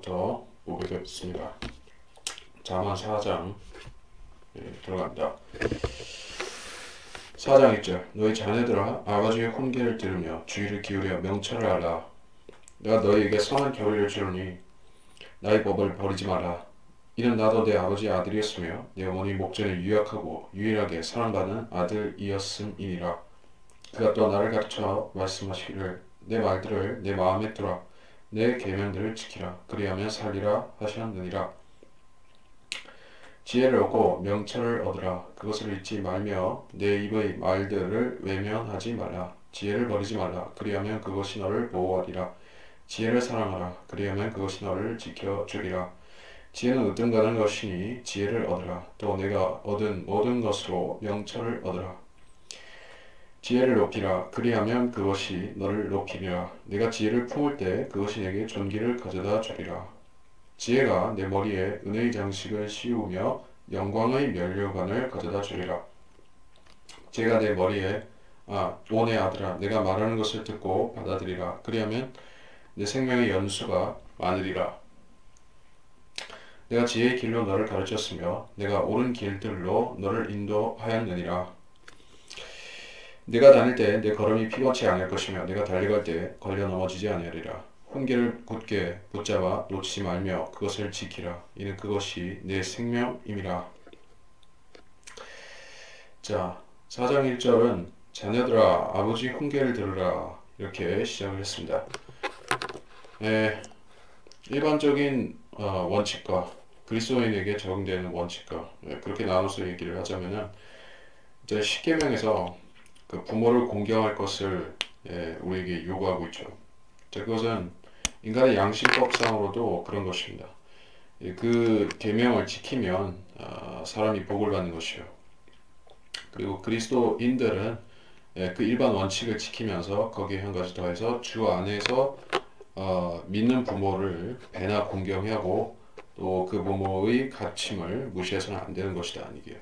1절부터 보게 되었습니다. 잠언 4장 들어갑니다. 4장 1절 너희 자녀들아 아버지의 훈계를 들으며 주의를 기울여 명철을 알라. 내가 너희에게 선한 교리를 주노니 나의 법을 버리지 마라. 이는 나도 내 아버지의 아들이었으며 내 어머니 목전에 유약하고 유일하게 사랑받는 아들이었음이니라. 그가 또 나를 가르쳐 말씀하시기를 내 말들을 내 마음에 두라. 내 계명들을 지키라. 그리하면 살리라 하셨느니라. 지혜를 얻고 명철을 얻으라. 그것을 잊지 말며 내 입의 말들을 외면하지 말라. 지혜를 버리지 말라. 그리하면 그것이 너를 보호하리라. 지혜를 사랑하라. 그리하면 그것이 너를 지켜주리라. 지혜는 으뜸가는 것이니 지혜를 얻으라. 또 내가 얻은 모든 것으로 명철을 얻으라. 지혜를 높이라. 그리하면 그것이 너를 높이리라. 내가 지혜를 품을 때 그것이 내게 존귀를 가져다 주리라. 지혜가 내 머리에 은혜의 장식을 씌우며 영광의 면류관을 가져다 주리라. 지혜가 내 머리에 오 내 아들아 내가 말하는 것을 듣고 받아들이라. 그리하면 내 생명의 연수가 많으리라. 내가 지혜의 길로 너를 가르쳤으며 내가 옳은 길들로 너를 인도하였느니라. 내가 다닐 때 내 걸음이 피곤치 않을 것이며 내가 달려갈 때 걸려 넘어지지 아니하리라. 훈계를 굳게 붙잡아 놓치지 말며 그것을 지키라. 이는 그것이 내 생명임이라. 자, 4장 1절은 자녀들아 아버지 훈계를 들으라 이렇게 시작을 했습니다. 일반적인 원칙과 그리스도인에게 적용되는 원칙과 그렇게 나눠서 얘기를 하자면은 이제 십계명에서 그 부모를 공경할 것을 우리에게 요구하고 있죠. 자, 그것은 인간의 양심법상으로도 그런 것입니다. 그 계명을 지키면 사람이 복을 받는 것이요. 그리고 그리스도인들은 그 일반 원칙을 지키면서 거기에 한 가지 더해서 주 안에서 믿는 부모를 배나 공경하고 또 그 부모의 가르침을 무시해서는 안 되는 것이다 이게요.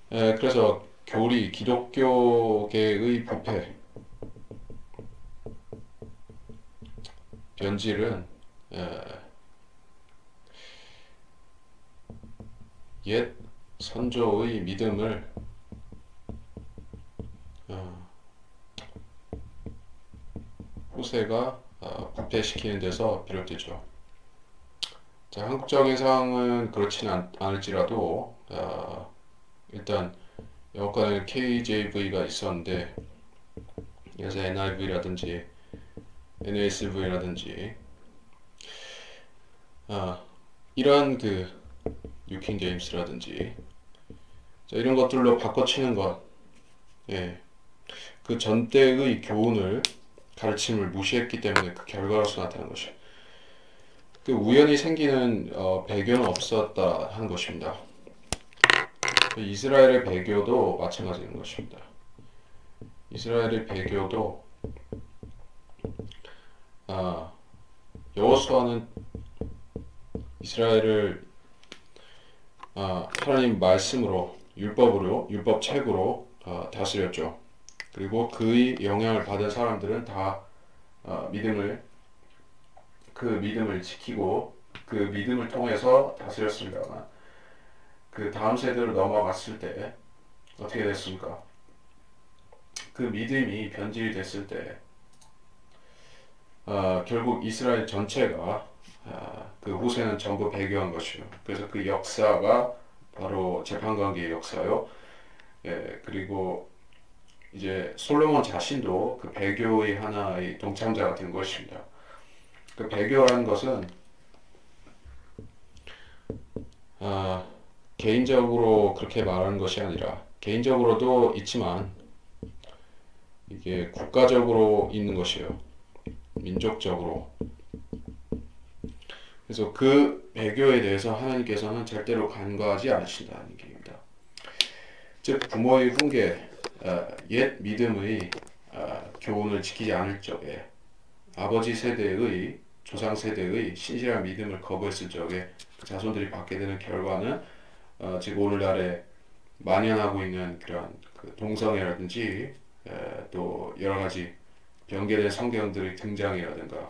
그래서 교리 기독교계의 부패 변질은 옛 선조의 믿음을 후세가 부패시키는 데서 비롯되죠. 자, 한국 정예상은 그렇지는 않을지라도 일단 영어권에는 KJV가 있었는데 그래서 NIV라든지 NASV라든지 이러한 그 뉴킹 제임스라든지 이런 것들로 바꿔치는 것, 그 전대의 교훈을 가르침을 무시했기 때문에 그 결과로서 나타난 것이죠. 그 우연히 생기는 배교는 없었다 하는 것입니다. 이스라엘의 배교도 마찬가지인 것입니다. 이스라엘의 배교도 여호수아는 이스라엘을 하나님 말씀으로 율법책으로 다스렸죠. 그리고 그의 영향을 받은 사람들은 다 그 믿음을 지키고 그 믿음을 통해서 다스렸습니다만 그 다음 세대로 넘어갔을 때 어떻게 됐습니까? 그 믿음이 변질이 됐을 때 결국 이스라엘 전체가 그 후세는 전부 배교한 것이요. 그래서 그 역사가 바로 재판관계의 역사요. 그리고 이제 솔로몬 자신도 그 배교의 하나의 동참자가 된 것입니다. 그 배교라는 것은 개인적으로 그렇게 말하는 것이 아니라 개인적으로도 있지만 이게 국가적으로 있는 것이에요. 민족적으로. 그래서 그 배교에 대해서 하나님께서는 절대로 간과하지 않으신다는 얘기입니다. 즉 부모의 훈계, 옛 믿음의 교훈을 지키지 않을 적에 아버지 세대의 조상 세대의 신실한 믿음을 거부했을 적에 그 자손들이 받게 되는 결과는 지금 오늘날에 만연하고 있는 그런 그 동성애라든지 또 여러 가지 변개된 성경들의 등장이라든가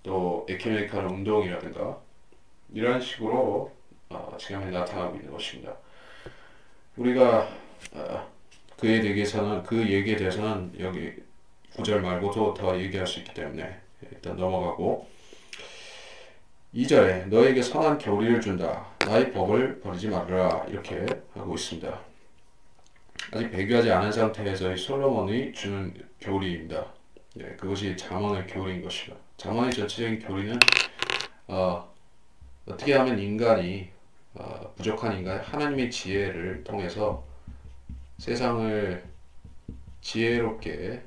또 에큐메니컬 운동이라든가 이런 식으로 지금에 나타나고 있는 것입니다. 우리가 그 얘기에 대해서는 여기 9절 말고도 더 얘기할 수 있기 때문에 일단 넘어가고 2절에 너에게 선한 교리를 준다. 나의 법을 버리지 말으라. 이렇게 하고 있습니다. 아직 배교하지 않은 상태에서의 솔로몬이 주는 교리입니다. 그것이 잠언의 교리인 것이다. 잠언의 전체적인 교리는 어떻게 하면 인간이 부족한 인간 하나님의 지혜를 통해서 세상을 지혜롭게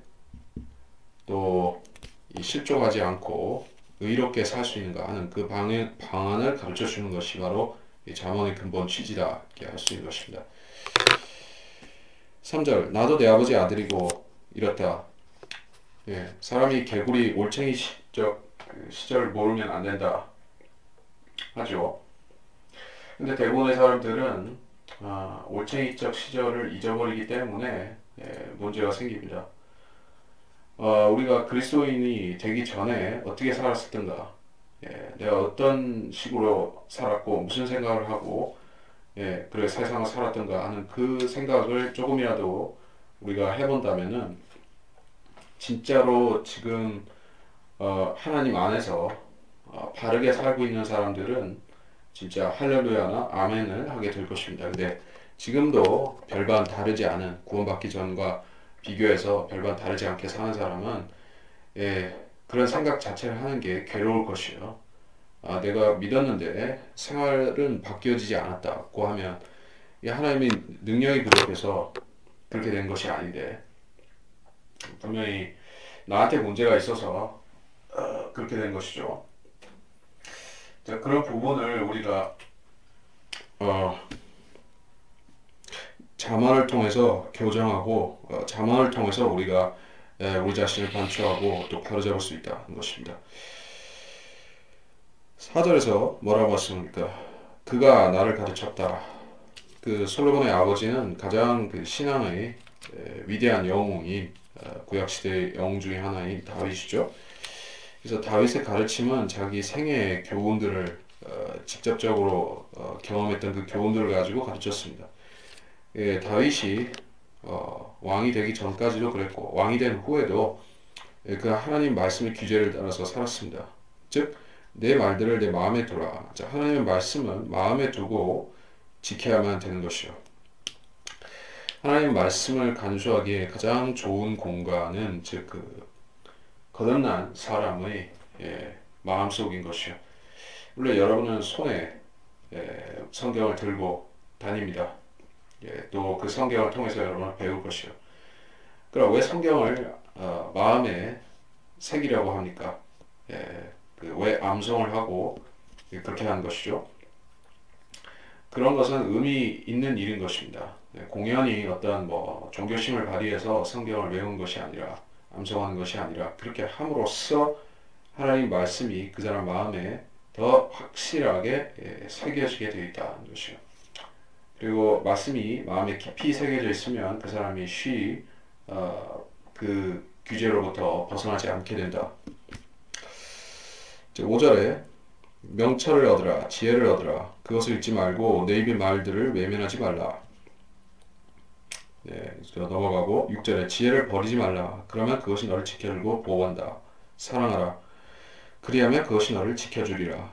또 실족하지 않고 의롭게 살 수 있는가 하는 그 방안을 가르쳐 주는 것이 바로 이 잠언의 근본 취지다 이렇게 할 수 있는 것입니다. 3절 나도 내 아버지 아들이고 이렇다. 사람이 개구리 올챙이 시절을 모르면 안 된다 하죠. 근데 대부분의 사람들은 올챙이적 시절을 잊어버리기 때문에 문제가 생깁니다. 우리가 그리스도인이 되기 전에 어떻게 살았었던가, 내가 어떤 식으로 살았고 무슨 생각을 하고 그래 세상을 살았던가 하는 그 생각을 조금이라도 우리가 해본다면은 진짜로 지금 하나님 안에서 바르게 살고 있는 사람들은 진짜 할렐루야나 아멘을 하게 될 것입니다. 근데 지금도 별반 다르지 않은 구원받기 전과 비교해서 별반 다르지 않게 사는 사람은 그런 생각 자체를 하는 게 괴로울 것이요. 내가 믿었는데 생활은 바뀌어지지 않았다고 하면 하나님의 능력이 부족해서 그렇게 된 것이 아닌데 분명히 나한테 문제가 있어서 그렇게 된 것이죠. 자, 그런 부분을 우리가 잠언을 통해서 교정하고 잠언을 통해서 우리가 우리 자신을 반추하고 또 바로잡을 수 있다는 것입니다. 4절에서 뭐라고 했습니까? 그가 나를 가르쳤다. 그 솔로몬의 아버지는 가장 그 신앙의 위대한 영웅인 구약시대의 영웅 중에 하나인 다윗이죠. 그래서 다윗의 가르침은 자기 생애의 교훈들을 직접적으로 경험했던 그 교훈들을 가지고 가르쳤습니다. 다윗이 왕이 되기 전까지도 그랬고 왕이 된 후에도 그 하나님 말씀의 규제를 따라서 살았습니다. 즉 내 말들을 내 마음에 두라. 자, 하나님의 말씀은 마음에 두고 지켜야만 되는 것이요. 하나님의 말씀을 간수하기에 가장 좋은 공간은 즉 그 거듭난 사람의 마음속인 것이요. 물론 여러분은 손에 성경을 들고 다닙니다. 또 그 성경을 통해서 여러분은 배울 것이요. 그럼 왜 성경을 마음에 새기려고 합니까? 왜 암송을 하고 그렇게 하는 것이죠? 그런 것은 의미 있는 일인 것입니다. 공연히 어떤 종교심을 발휘해서 성경을 외우는 것이 아니라 암송하는 것이 아니라 그렇게 함으로써 하나님 말씀이 그 사람 마음에 더 확실하게 새겨지게 되어 있다는 것이요. 그리고 말씀이 마음에 깊이 새겨져 있으면 그 사람이 그 규제로부터 벗어나지 않게 된다. 5절에 명철을 얻으라 지혜를 얻으라 그것을 잊지 말고 내 입의 말들을 외면하지 말라. 넘어가고 6절에 지혜를 버리지 말라. 그러면 그것이 너를 지켜주고 보호한다. 사랑하라. 그리하면 그것이 너를 지켜주리라.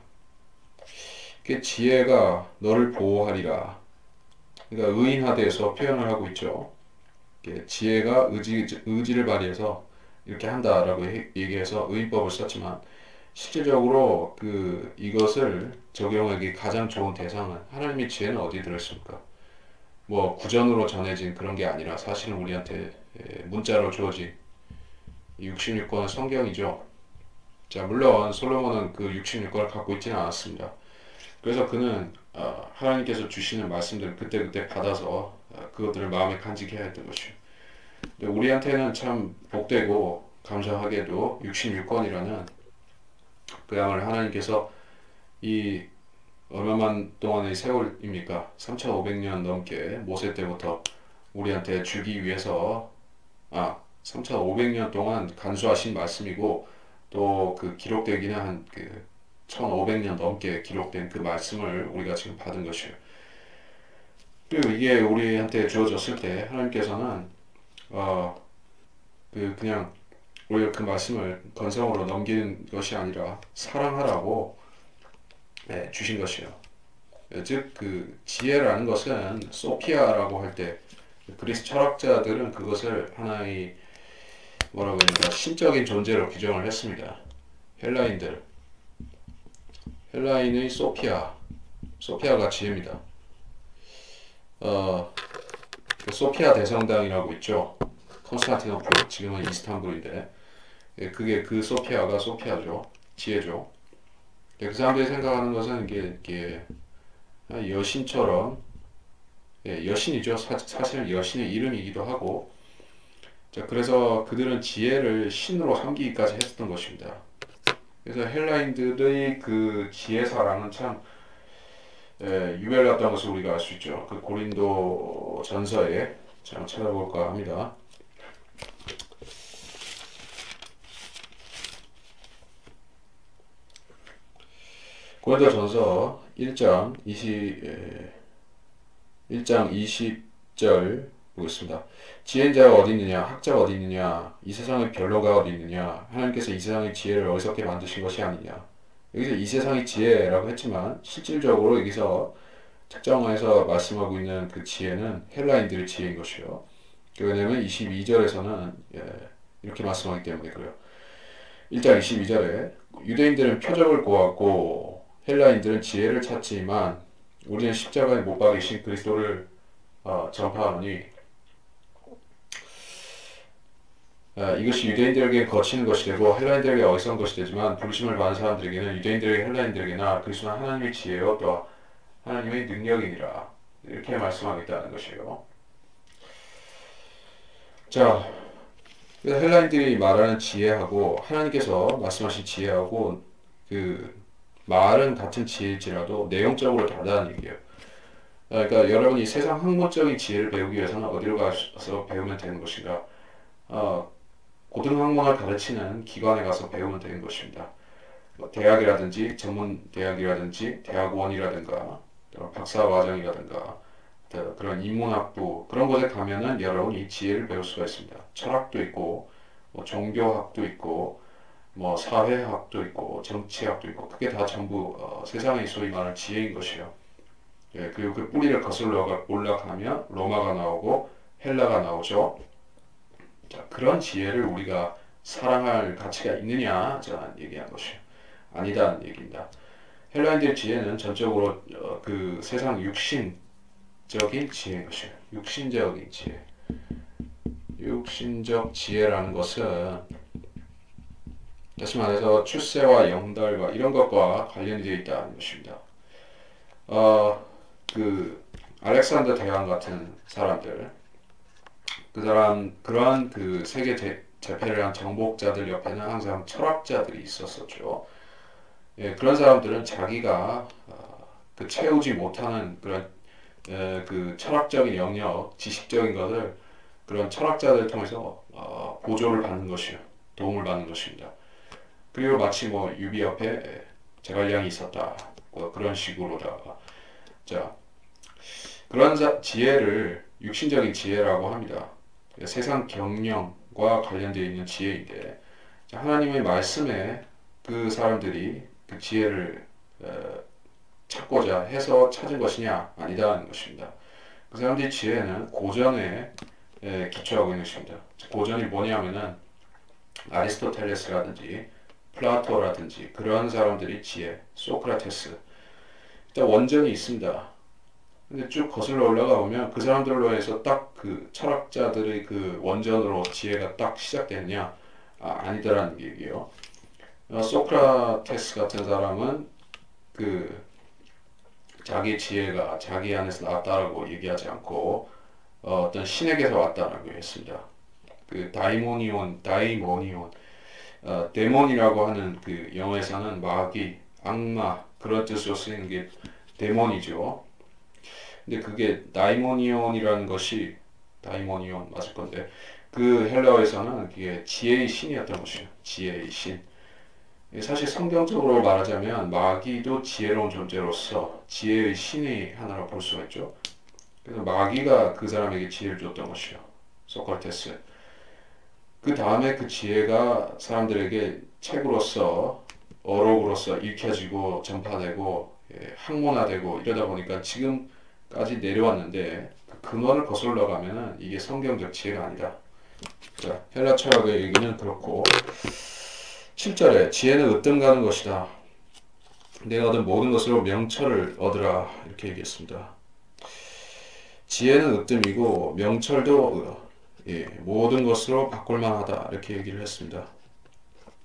지혜가 너를 보호하리라. 그러니까 의인하대에서 표현을 하고 있죠. 지혜가 의지를 발휘해서 이렇게 한다라고 얘기해서 의인법을 썼지만 실질적으로 이것을 적용하기 가장 좋은 대상은 하나님의 지혜는 어디에 들어있습니까? 구전으로 전해진 그런 게 아니라 사실은 우리한테 문자로 주어진 66권의 성경이죠. 자, 물론 솔로몬은 그 66권을 갖고 있지는 않았습니다. 그래서 그는 하나님께서 주시는 말씀들을 그때그때 받아서 그것들을 마음에 간직해야 했던 것이요. 우리한테는 참 복되고 감사하게도 66권이라는 그야말로 하나님께서 이 얼마만 동안의 세월입니까? 3,500년 넘게 모세 때부터 우리한테 주기 위해서 3,500년 동안 간수하신 말씀이고 또 그 기록되기는 한 그 1500년 넘게 기록된 그 말씀을 우리가 지금 받은 것이에요. 그리고 이게 우리한테 주어졌을 때 하나님께서는 그냥 우리가 그 말씀을 건성으로 넘기는 것이 아니라 사랑하라고 주신 것이에요. 즉 그 지혜라는 것은 소피아라고 할 때 그리스 철학자들은 그것을 하나의 뭐라고 해야 되나 신적인 존재로 규정을 했습니다. 헬라인의 소피아가 지혜입니다. 그 소피아 대성당이라고 있죠. 콘스탄티노플, 지금은 이스탄불인데 그게 그 소피아가 소피아죠. 지혜죠. 그 사람들이 생각하는 것은 이게 여신처럼 여신이죠. 사실은 여신의 이름이기도 하고 자, 그래서 그들은 지혜를 신으로 삼기까지 했었던 것입니다. 그래서 헬라인들의 그 지혜 사랑은 참 유별났던 것을 우리가 알 수 있죠. 그 고린도 전서에 좀 찾아볼까 합니다. 고린도 전서 1장 20절 보겠습니다. 지혜인 자가 어디 있느냐? 학자가 어디 있느냐? 이 세상의 변로가 어디 있느냐? 하나님께서 이 세상의 지혜를 어리석게 만드신 것이 아니냐? 여기서 이 세상의 지혜라고 했지만 실질적으로 여기서 특정해서 말씀하고 있는 그 지혜는 헬라인들의 지혜인 것이요. 왜냐하면 22절에서는 이렇게 말씀하기 때문에 그래요. 1장 22절에 유대인들은 표적을 구하고 헬라인들은 지혜를 찾지만 우리는 십자가에 못 박이신 그리스도를 전파하노니 이것이 유대인들에게 거치는 것이 되고 헬라인들에게 어리석은 것이 되지만 부르심을 받은 사람들에게는 유대인들에게 헬라인들에게나 그리스도는 하나님의 지혜요 또 하나님의 능력이니라 이렇게 말씀하겠다는 것이에요. 자, 그래서 헬라인들이 말하는 지혜하고 하나님께서 말씀하신 지혜하고 그 말은 같은 지혜일지라도 내용적으로 다르다는 얘기예요. 그러니까 여러분이 세상 학문적인 지혜를 배우기 위해서는 어디로 가서 배우면 되는 것인가? 고등학문을 가르치는 기관에 가서 배우면 되는 것입니다. 뭐 대학이라든지 전문 대학이라든지 대학원이라든가 박사과정이라든가 그런 인문학부 그런 곳에 가면은 여러분이 지혜를 배울 수가 있습니다. 철학도 있고 뭐 종교학도 있고 뭐 사회학도 있고 정치학도 있고 그게 다 전부 세상의 소위 말하는 지혜인 것이에요. 그리고 그 뿌리를 거슬러 올라가면 로마가 나오고 헬라가 나오죠. 자, 그런 지혜를 우리가 사랑할 가치가 있느냐 저는 얘기한 것이에요. 아니다는 얘기입니다. 헬라인들의 지혜는 전적으로 그 세상 육신적인 지혜인 것이에요. 육신적인 지혜. 육신적 지혜라는 것은 다시 말해서 출세와 영달과 이런 것과 관련이 되어 있다는 것입니다. 그 알렉산더 대왕 같은 사람들, 그러한 그 세계 제패를 한 정복자들 옆에는 항상 철학자들이 있었었죠. 그런 사람들은 자기가 그 채우지 못하는 그런 그 철학적인 영역, 지식적인 것을 그런 철학자들을 통해서 보조를 받는 것이요, 도움을 받는 것입니다. 그리고 마치 뭐 유비 옆에 제갈량이 있었다, 뭐 그런 식으로다가 자 그런 지혜를 육신적인 지혜라고 합니다. 세상 경영과 관련되어 있는 지혜인데 하나님의 말씀에 그 사람들이 그 지혜를 찾고자 해서 찾은 것이냐? 아니다는 것입니다. 그 사람들의 지혜는 고전에 기초하고 있는 것입니다. 고전이 뭐냐면은 아리스토텔레스라든지 플라토라든지 그러한 사람들의 지혜, 소크라테스 일단 원전이 있습니다. 근데 쭉 거슬러 올라가 보면 그 사람들로 해서 딱 그 철학자들의 그 원전으로 지혜가 딱 시작됐냐? 아니다라는 얘기예요. 소크라테스 같은 사람은 그 자기 지혜가 자기 안에서 나왔다라고 얘기하지 않고 어떤 신에게서 왔다라고 했습니다. 그 데몬이라고 하는 그 영어에서는 마귀, 악마 그런 뜻으로 쓰이는 게 데몬이죠. 근데 그게 다이모니온이라는 것이 다이모니온 맞을 건데 그 헬라어에서는 그게 지혜의 신이었던 것이에요. 지혜의 신. 사실 성경적으로 말하자면 마귀도 지혜로운 존재로서 지혜의 신의 하나로 볼 수가 있죠. 그래서 마귀가 그 사람에게 지혜를 줬던 것이요. 소크라테스. 그 다음에 그 지혜가 사람들에게 책으로서 어록으로서 읽혀지고 전파되고 학문화되고 이러다 보니까 지금까지 내려왔는데 그 근원을 거슬러 가면은 이게 성경적 지혜가 아니다. 자, 헬라 철학의 얘기는 그렇고 7절에 지혜는 으뜸 가는 것이다. 내가 얻은 모든 것으로 명철을 얻으라 이렇게 얘기했습니다. 지혜는 으뜸이고 명철도 모든 것으로 바꿀만하다 이렇게 얘기를 했습니다.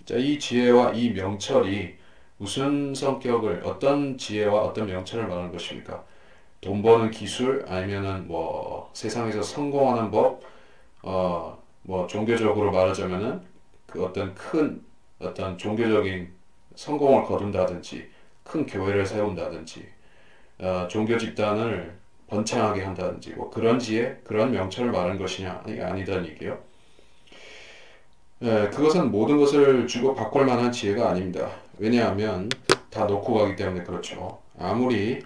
자, 이 지혜와 이 명철이 무슨 성격을 어떤 지혜와 어떤 명철을 말하는 것입니까? 돈 버는 기술 아니면은 뭐 세상에서 성공하는 법, 뭐 종교적으로 말하자면은 그 어떤 큰 어떤 종교적인 성공을 거둔다든지 큰 교회를 세운다든지 종교 집단을 번창하게 한다든지 뭐 그런 지혜, 그런 명철을 말하는 것이냐 아니다는 얘기예요. 그것은 모든 것을 주고 바꿀 만한 지혜가 아닙니다. 왜냐하면 다 놓고 가기 때문에 그렇죠. 아무리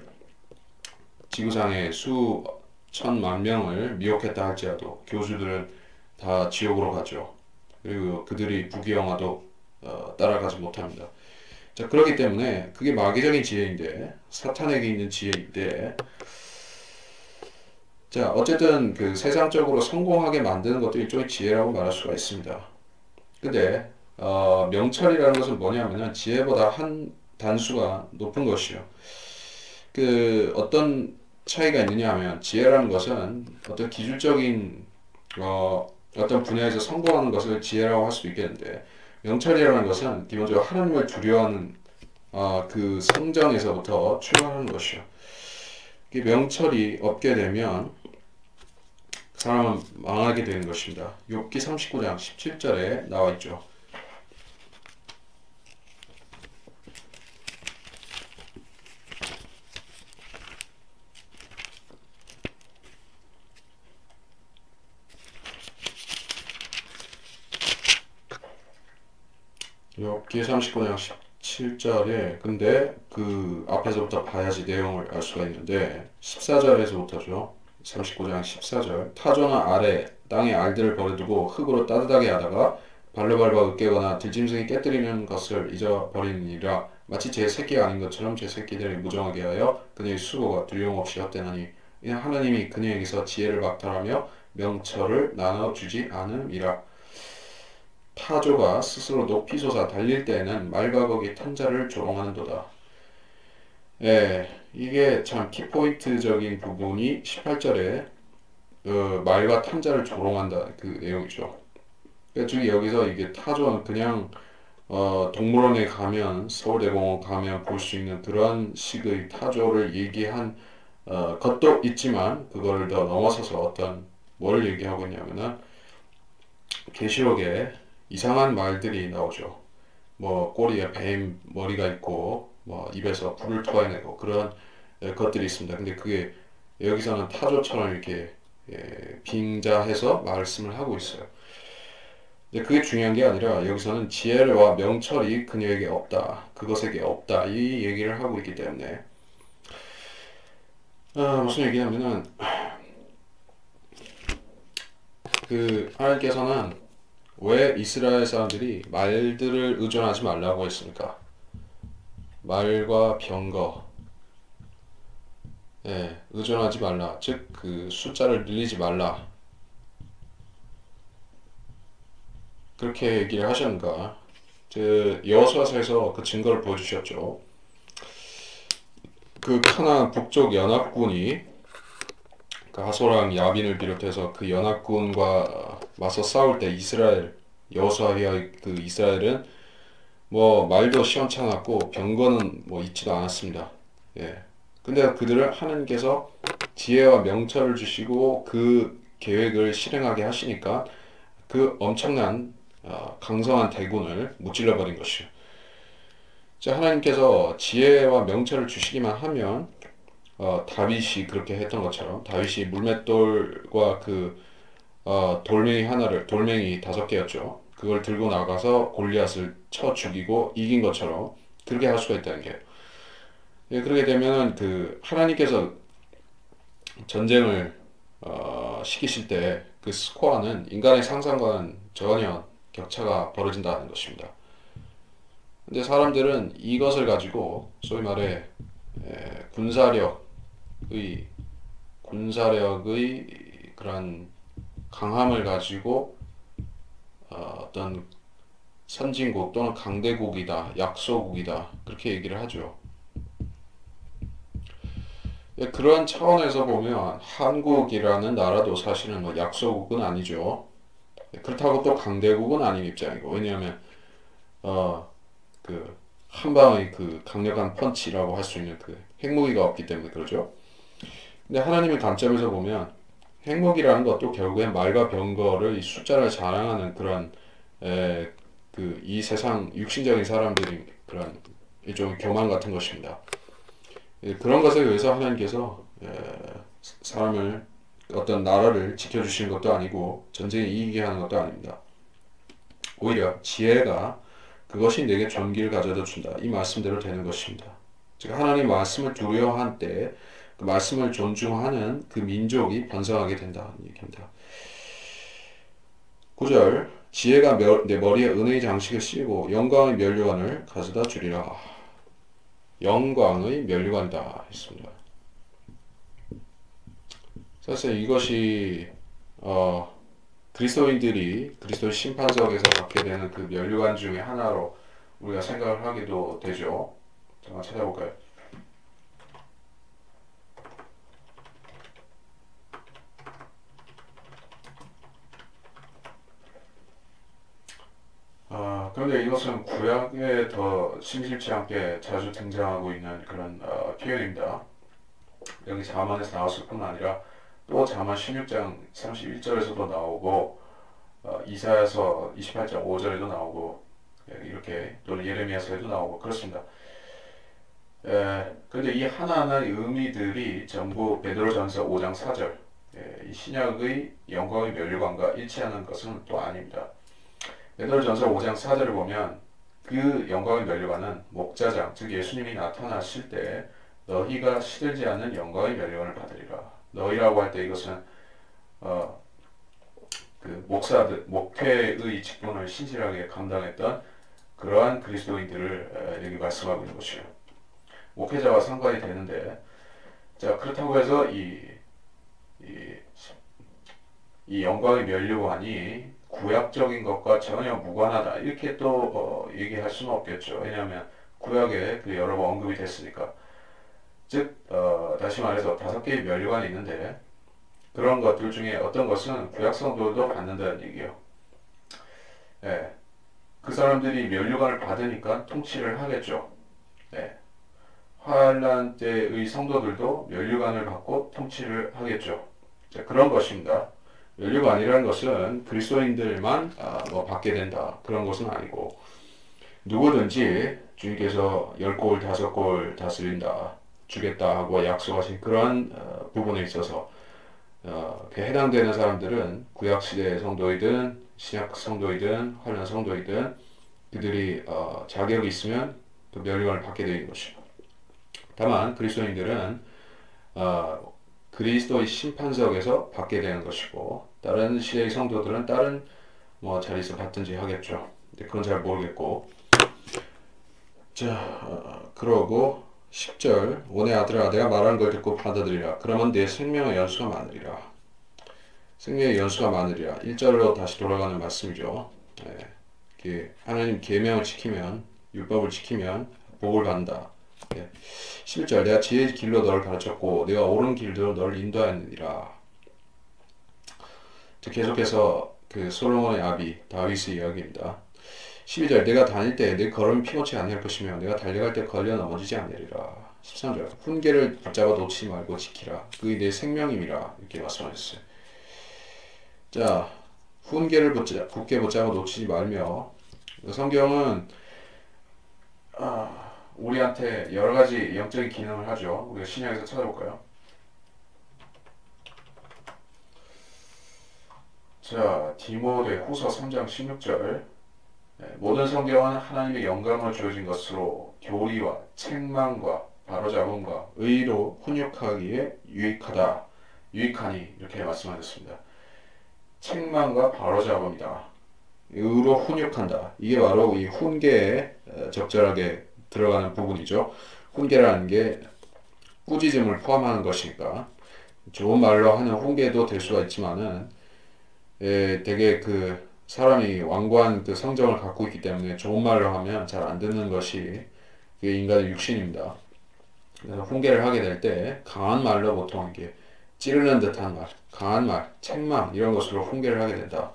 지구상에 수천만 명을 미혹했다 할지라도 교주들은 다 지옥으로 가죠. 그리고 그들이 부귀영화도 따라가지 못합니다. 자, 그렇기 때문에 그게 마귀적인 지혜인데 사탄에게 있는 지혜인데 자, 어쨌든 그 세상적으로 성공하게 만드는 것도 일종의 지혜라고 말할 수가 있습니다. 근데 명철이라는 것은 뭐냐면은 지혜보다 한 단수가 높은 것이요. 그 어떤 차이가 있느냐 하면 지혜라는 것은 어떤 기술적인 어떤 분야에서 성공하는 것을 지혜라고 할 수 있겠는데 명철이라는 것은 기본적으로 하나님을 두려워하는 그 성정에서부터 출발하는 것이요. 명철이 없게 되면 사람은 망하게 되는 것입니다. 욥기 39장 17절에 나와 있죠. 욥기 39장 17절에 근데 그 앞에서부터 봐야지 내용을 알 수가 있는데 14절에서부터죠. 39장 14절 타조나 아래 땅에 알들을 버려두고 흙으로 따뜻하게 하다가 발로 밟아 으깨거나 들짐승이 깨뜨리는 것을 잊어버리니라. 마치 제 새끼가 아닌 것처럼 제 새끼들을 무정하게 하여 그녀의 수고가 두려움없이 헛되나니 이는 하나님이 그녀에게서 지혜를 박탈하며 명철을 나눠주지 않음이라. 타조가 스스로 높이 솟아 달릴 때에는 말과 거기 탄 자를 조롱하는도다. 이게 참 키포인트적인 부분이 18절에 말과 탄 자를 조롱한다 그 내용이죠. 그러니까 즉 여기서 이게 타조는 그냥 동물원에 가면 서울대공원 가면 볼 수 있는 그런 식의 타조를 얘기한 것도 있지만 그거를 더 넘어서서 어떤 뭘 얘기하고 있냐면은 계시록에 이상한 말들이 나오죠. 뭐 꼬리에 뱀 머리가 있고 뭐 입에서 불을 토해내고 그런 것들이 있습니다. 근데 그게 여기서는 타조처럼 이렇게 빙자해서 말씀을 하고 있어요. 근데 그게 중요한 게 아니라 여기서는 지혜와 명철이 그녀에게 없다. 그것에게 없다. 이 얘기를 하고 있기 때문에 무슨 얘기냐면은 그 하나님께서는 왜 이스라엘 사람들이 말들을 의존하지 말라고 했습니까? 말과 병거, 의존하지 말라. 즉, 그 숫자를 늘리지 말라. 그렇게 얘기를 하셨는가? 여호수아서에서 그 증거를 보여주셨죠. 그 카나안 북쪽 연합군이 그 하소랑 야빈을 비롯해서 그 연합군과 맞서 싸울 때 이스라엘 여호수아의 그 이스라엘은 뭐 말도 시원찮았고 병거는 뭐 있지도 않았습니다. 근데 그들을 하나님께서 지혜와 명철을 주시고 그 계획을 실행하게 하시니까 그 엄청난 강성한 대군을 무찔러 버린 것이요. 자, 하나님께서 지혜와 명철을 주시기만 하면 다윗이 그렇게 했던 것처럼 다윗이 물맷돌과 그 돌멩이 하나를 돌멩이 5개였죠. 그걸 들고 나가서 골리앗을 쳐 죽이고 이긴 것처럼 그렇게 할 수가 있다는 게. 예, 그렇게 되면은 그 하나님께서 전쟁을 시키실 때 그 스코어는 인간의 상상과는 전혀 격차가 벌어진다는 것입니다. 근데 사람들은 이것을 가지고 소위 말해 군사력의 그런 강함을 가지고 어떤 선진국 또는 강대국이다, 약소국이다 그렇게 얘기를 하죠. 예, 그런 차원에서 보면 한국이라는 나라도 사실은 뭐 약소국은 아니죠. 예, 그렇다고 또 강대국은 아닌 입장이고 왜냐하면 그 한방의 그 강력한 펀치라고 할 수 있는 그 핵무기가 없기 때문에 그러죠. 근데 하나님의 관점에서 보면 핵무기라는 것도 결국엔 말과 병거를 이 숫자를 자랑하는 그런 그 이 세상 육신적인 사람들이 그런 일종의 교만 같은 것입니다. 예, 그런 것에 의해서 하나님께서 사람을 어떤 나라를 지켜주시는 것도 아니고 전쟁에 이기게 하는 것도 아닙니다. 오히려 지혜가 그것이 내게 전기를 가져다 준다. 이 말씀대로 되는 것입니다. 즉 하나님 말씀을 두려워한 때 그 말씀을 존중하는 그 민족이 번성하게 된다는 얘기입니다. 9절 지혜가 내 머리에 은혜의 장식을 씌우고 영광의 면류관을 가져다 주리라. 영광의 면류관이다 했습니다. 사실 이것이 그리스도인들이 그리스도의 심판석에서 받게 되는 그 면류관 중에 하나로 우리가 생각을 하기도 되죠. 잠깐 찾아볼까요? 그런데 이것은 구약에 더 심심치 않게 자주 등장하고 있는 그런 표현입니다. 여기 자만에서 나왔을 뿐 아니라 또 자만 16장 31절에서도 나오고 이사야서 28장 5절에도 나오고 이렇게 또는 예레미야서에도 나오고 그렇습니다. 그런데 이 하나하나의 의미들이 전부 베드로전서 5장 4절 이 신약의 영광의 면류관과 일치하는 것은 또 아닙니다. 베드로전서 5장 4절을 보면 그 영광의 면류관은 목자장 즉 예수님이 나타나실 때 너희가 시들지 않는 영광의 면류관을 받으리라. 너희라고 할 때 이것은 그 목사들 목회의 직분을 신실하게 감당했던 그러한 그리스도인들을 여기 말씀하고 있는 것이에요. 목회자와 상관이 되는데 자 그렇다고 해서 이 영광의 면류관이 구약적인 것과 전혀 무관하다 이렇게 또 얘기할 수는 없겠죠. 왜냐하면 구약에 그 여러 번 언급이 됐으니까. 즉 다시 말해서 5개의 면류관이 있는데 그런 것들 중에 어떤 것은 구약 성도도 받는다는 얘기예요. 예, 그 사람들이 면류관을 받으니까 통치를 하겠죠. 예, 환란 때의 성도들도 면류관을 받고 통치를 하겠죠. 자, 그런 것입니다. 면류관이라는 것은 그리스도인들만 뭐 받게 된다 그런 것은 아니고 누구든지 주님께서 10골 5골 다스린다 주겠다 하고 약속하신 그런 부분에 있어서 해당되는 사람들은 구약시대의 성도이든 신약 성도이든 환란 성도이든 그들이 자격이 있으면 그 면류관을 받게 되는 것이고 다만 그리스도인들은 그리스도의 심판석에서 받게 되는 것이고 다른 시대의 성도들은 다른 뭐 자리에서 받든지 하겠죠. 근데 그건 잘 모르겠고 자 그러고 10절 오내 아들아 내가 말하는 걸 듣고 받아들이라 그러면 내 생명의 연수가 많으리라. 생명의 연수가 많으리라. 1절로 다시 돌아가는 말씀이죠. 하나님 계명을 지키면 율법을 지키면 복을 받는다. 11절 내가 지혜의 길로 너를 가르쳤고 내가 옳은 길대로 너를 인도하느니라. 계속해서 그 솔로몬의 아비 다윗의 이야기입니다. 12절 내가 다닐 때 내 걸음이 피곤치 아니할 것이며 내가 달려갈 때 걸려 넘어지지 않으리라. 13절 훈계를 붙잡아 놓치지 말고 지키라. 그게 내 생명임이라 이렇게 말씀하셨어요. 자 훈계를 굳게 붙잡아 놓치지 말며 성경은 우리한테 여러 가지 영적인 기능을 하죠. 우리가 신약에서 찾아볼까요? 자, 디모데 후서 3장 16절. 모든 성경은 하나님의 영감으로 주어진 것으로 교리와 책망과 바로잡음과 의로 훈육하기에 유익하다. 유익하니 이렇게 말씀하셨습니다. 책망과 바로잡음이다. 의로 훈육한다. 이게 바로 이 훈계에 적절하게 들어가는 부분이죠. 훈계라는 게 꾸짖음을 포함하는 것이니까 좋은 말로 하는 훈계도 될 수가 있지만은 되게 그 사람이 완고한 그 성정을 갖고 있기 때문에 좋은 말로 하면 잘 안 듣는 것이 그 인간의 육신입니다. 그래서 훈계를 하게 될 때 강한 말로 보통 이게 찌르는 듯한 말, 강한 말, 책망 이런 것으로 훈계를 하게 된다.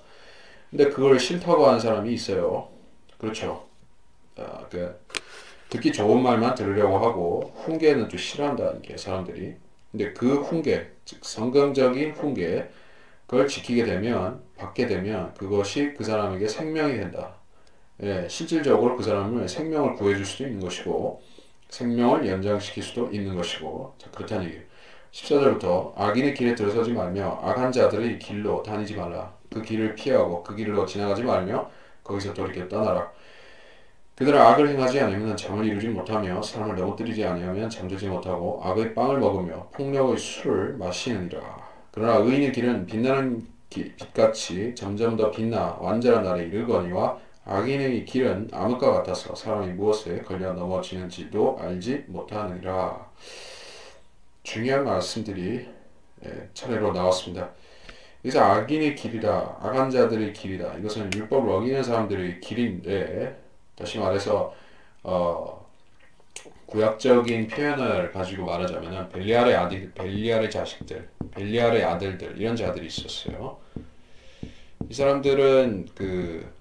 근데 그걸 싫다고 하는 사람이 있어요. 그렇죠. 듣기 좋은 말만 들으려고 하고 훈계는 좀 싫어한다는 게 사람들이. 근데 그 훈계, 즉 성경적인 훈계, 그걸 지키게 되면, 받게 되면 그것이 그 사람에게 생명이 된다. 예, 실질적으로 그 사람을 생명을 구해줄 수도 있는 것이고 생명을 연장시킬 수도 있는 것이고. 자, 그렇다는 얘기예요. 14절부터 악인의 길에 들어서지 말며 악한 자들의 길로 다니지 말라. 그 길을 피하고 그 길로 지나가지 말며 거기서 돌이켜 떠나라. 그들은 악을 행하지 않으면 잠을 이루지 못하며 사람을 넘어뜨리지 아니하면 잠들지 못하고 악의 빵을 먹으며 폭력의 술을 마시느니라. 그러나 의인의 길은 빛나는 빛같이 점점 더 빛나 완전한 날에 이르거니와 악인의 길은 암흑과 같아서 사람이 무엇에 걸려 넘어지는지도 알지 못하느니라. 중요한 말씀들이 차례로 나왔습니다. 그래서 악인의 길이다, 악한 자들의 길이다. 이것은 율법을 어기는 사람들의 길인데, 다시 말해서 구약적인 표현을 가지고 말하자면은 벨리알의 아들, 벨리알의 자식들, 벨리알의 아들들 이런 자들이 있었어요. 이 사람들은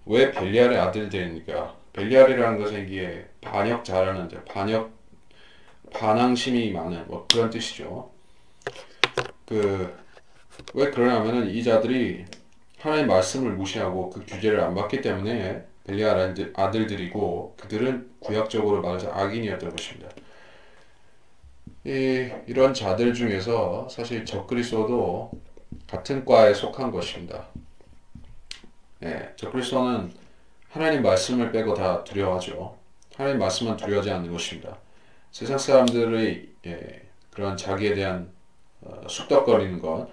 왜 벨리알의 아들들입니까? 벨리알이라는 것은 이게 반역 잘하는 자, 반항심이 많은 뭐 그런 뜻이죠. 왜 그러냐면은 이 자들이 하나님의 말씀을 무시하고 그 규제를 안 받기 때문에 벨리알 아들들이고 그들은 구약적으로 말해서 악인이었던 것입니다. 이런 자들 중에서 사실 적그리스도도 같은 과에 속한 것입니다. 적그리스도는 하나님 말씀을 빼고 다 두려워하죠. 하나님 말씀만 두려워하지 않는 것입니다. 세상 사람들의 그런 자기에 대한 쑥덕거리는 것,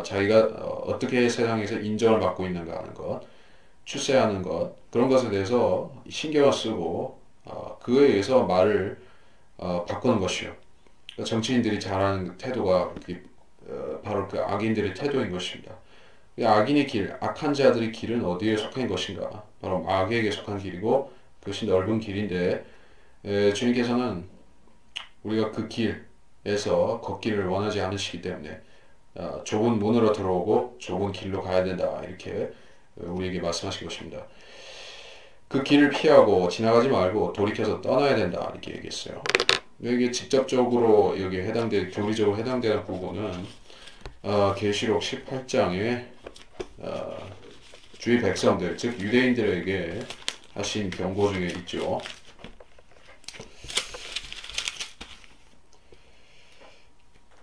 자기가 어떻게 세상에서 인정을 받고 있는가 하는 것, 출세하는 것, 그런 것에 대해서 신경을 쓰고 그에 의해서 말을 바꾸는 것이요. 정치인들이 잘하는 태도가 바로 그 악인들의 태도인 것입니다. 악인의 길, 악한 자들의 길은 어디에 속한 것인가? 바로 악에게 속한 길이고 그것이 넓은 길인데 주님께서는 우리가 그 길에서 걷기를 원하지 않으시기 때문에 좁은 문으로 들어오고 좁은 길로 가야 된다 이렇게 우리에게 말씀하신 것입니다. 그 길을 피하고 지나가지 말고 돌이켜서 떠나야 된다 이렇게 얘기했어요. 여기 직접적으로 여기에 교리적으로 해당되는 부분은 계시록 18장에 주의 백성들 즉 유대인들에게 하신 경고 중에 있죠.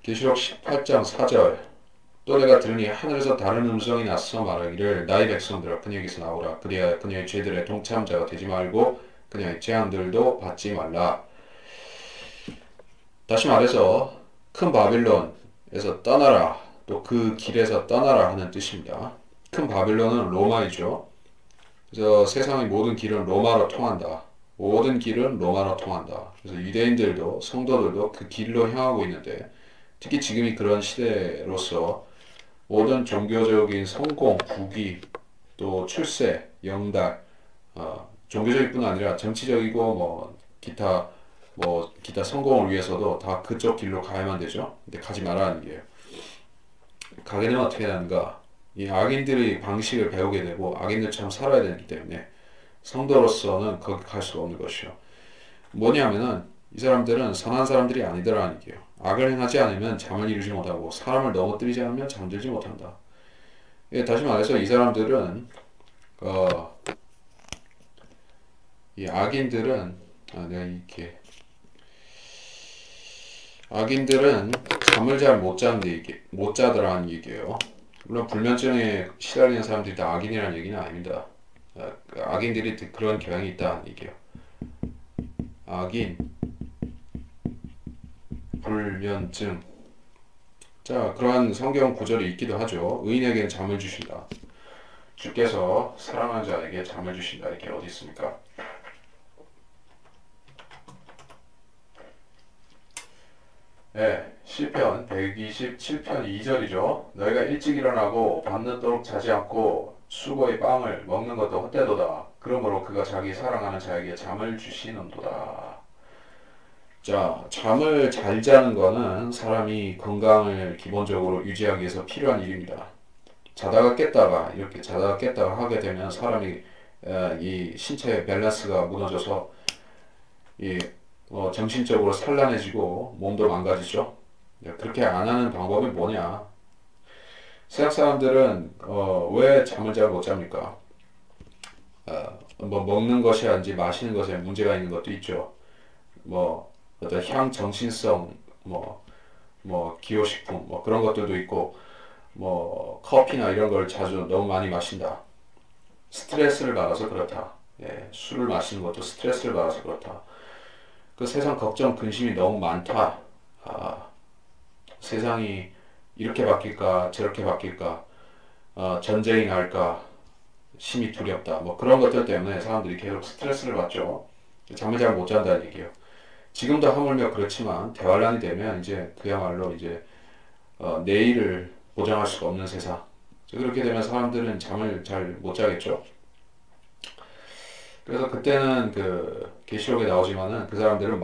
계시록 18장 4절 또 내가 들으니 하늘에서 다른 음성이 나서 말하기를 나의 백성들아 그녀에게서 나오라. 그리하여 그녀의 죄들의 동참자가 되지 말고 그녀의 재앙들도 받지 말라. 다시 말해서 큰 바빌론에서 떠나라. 또 그 길에서 떠나라 하는 뜻입니다. 큰 바빌론은 로마이죠. 그래서 세상의 모든 길은 로마로 통한다. 모든 길은 로마로 통한다. 그래서 유대인들도 성도들도 그 길로 향하고 있는데 특히 지금이 그런 시대로서 모든 종교적인 성공, 부귀, 또 출세, 영달, 종교적일 뿐 아니라 정치적이고 기타 성공을 위해서도 다 그쪽 길로 가야만 되죠. 근데 가지 말라는 게요. 가게 되면 어떻게 되는가? 이 악인들의 방식을 배우게 되고 악인들처럼 살아야 되기 때문에 성도로서는 거기 갈 수가 없는 것이요. 뭐냐면은 이 사람들은 선한 사람들이 아니더라는 얘기예요. 악을 행하지 않으면 잠을 이루지 못하고 사람을 넘어뜨리지 않으면 잠들지 못한다. 다시 말해서 이 사람들은 이 악인들은 악인들은 잠을 잘 못 자더라는 얘기예요. 물론 불면증에 시달리는 사람들이 다 악인이라는 얘기는 아닙니다. 악인들이 그런 경향이 있다는 얘기예요. 악인, 불면증. 자, 그러한 성경 구절이 있기도 하죠. 의인에게는 잠을 주신다. 주께서 사랑하는 자에게 잠을 주신다. 이렇게 어디 있습니까? 네, 시편 127편 2절이죠. 너희가 일찍 일어나고 밤늦도록 자지 않고 수고의 빵을 먹는 것도 헛되도다. 그러므로 그가 자기 사랑하는 자에게 잠을 주시는도다. 자, 잠을 잘 자는 거는 사람이 건강을 기본적으로 유지하기 위해서 필요한 일입니다. 자다가 깼다가 이렇게 자다가 깼다가 하게 되면 사람이 이 신체 밸런스가 무너져서 이 정신적으로 산란해지고 몸도 망가지죠. 그렇게 안 하는 방법이 뭐냐? 세상 사람들은 왜 잠을 잘 못 잡니까? 뭐 먹는 것이 아닌지 마시는 것에 문제가 있는 것도 있죠. 뭐 어떤 향정신성 기호식품 그런 것들도 있고 커피나 이런 걸 자주 너무 많이 마신다. 스트레스를 받아서 그렇다. 예, 술을 마시는 것도 스트레스를 받아서 그렇다. 그 세상 걱정 근심이 너무 많다. 세상이 이렇게 바뀔까 저렇게 바뀔까 전쟁이 날까 심히 두렵다. 그런 것들 때문에 사람들이 계속 스트레스를 받죠. 잠을 잘 못 잔다는 얘기예요. 지금도 하물며 그렇지만 대환란이 되면 이제 그야말로 이제 내일을 보장할 수가 없는 세상. 그렇게 되면 사람들은 잠을 잘 못 자겠죠. 그래서 그때는 그 계시록에 나오지만은 그 사람들은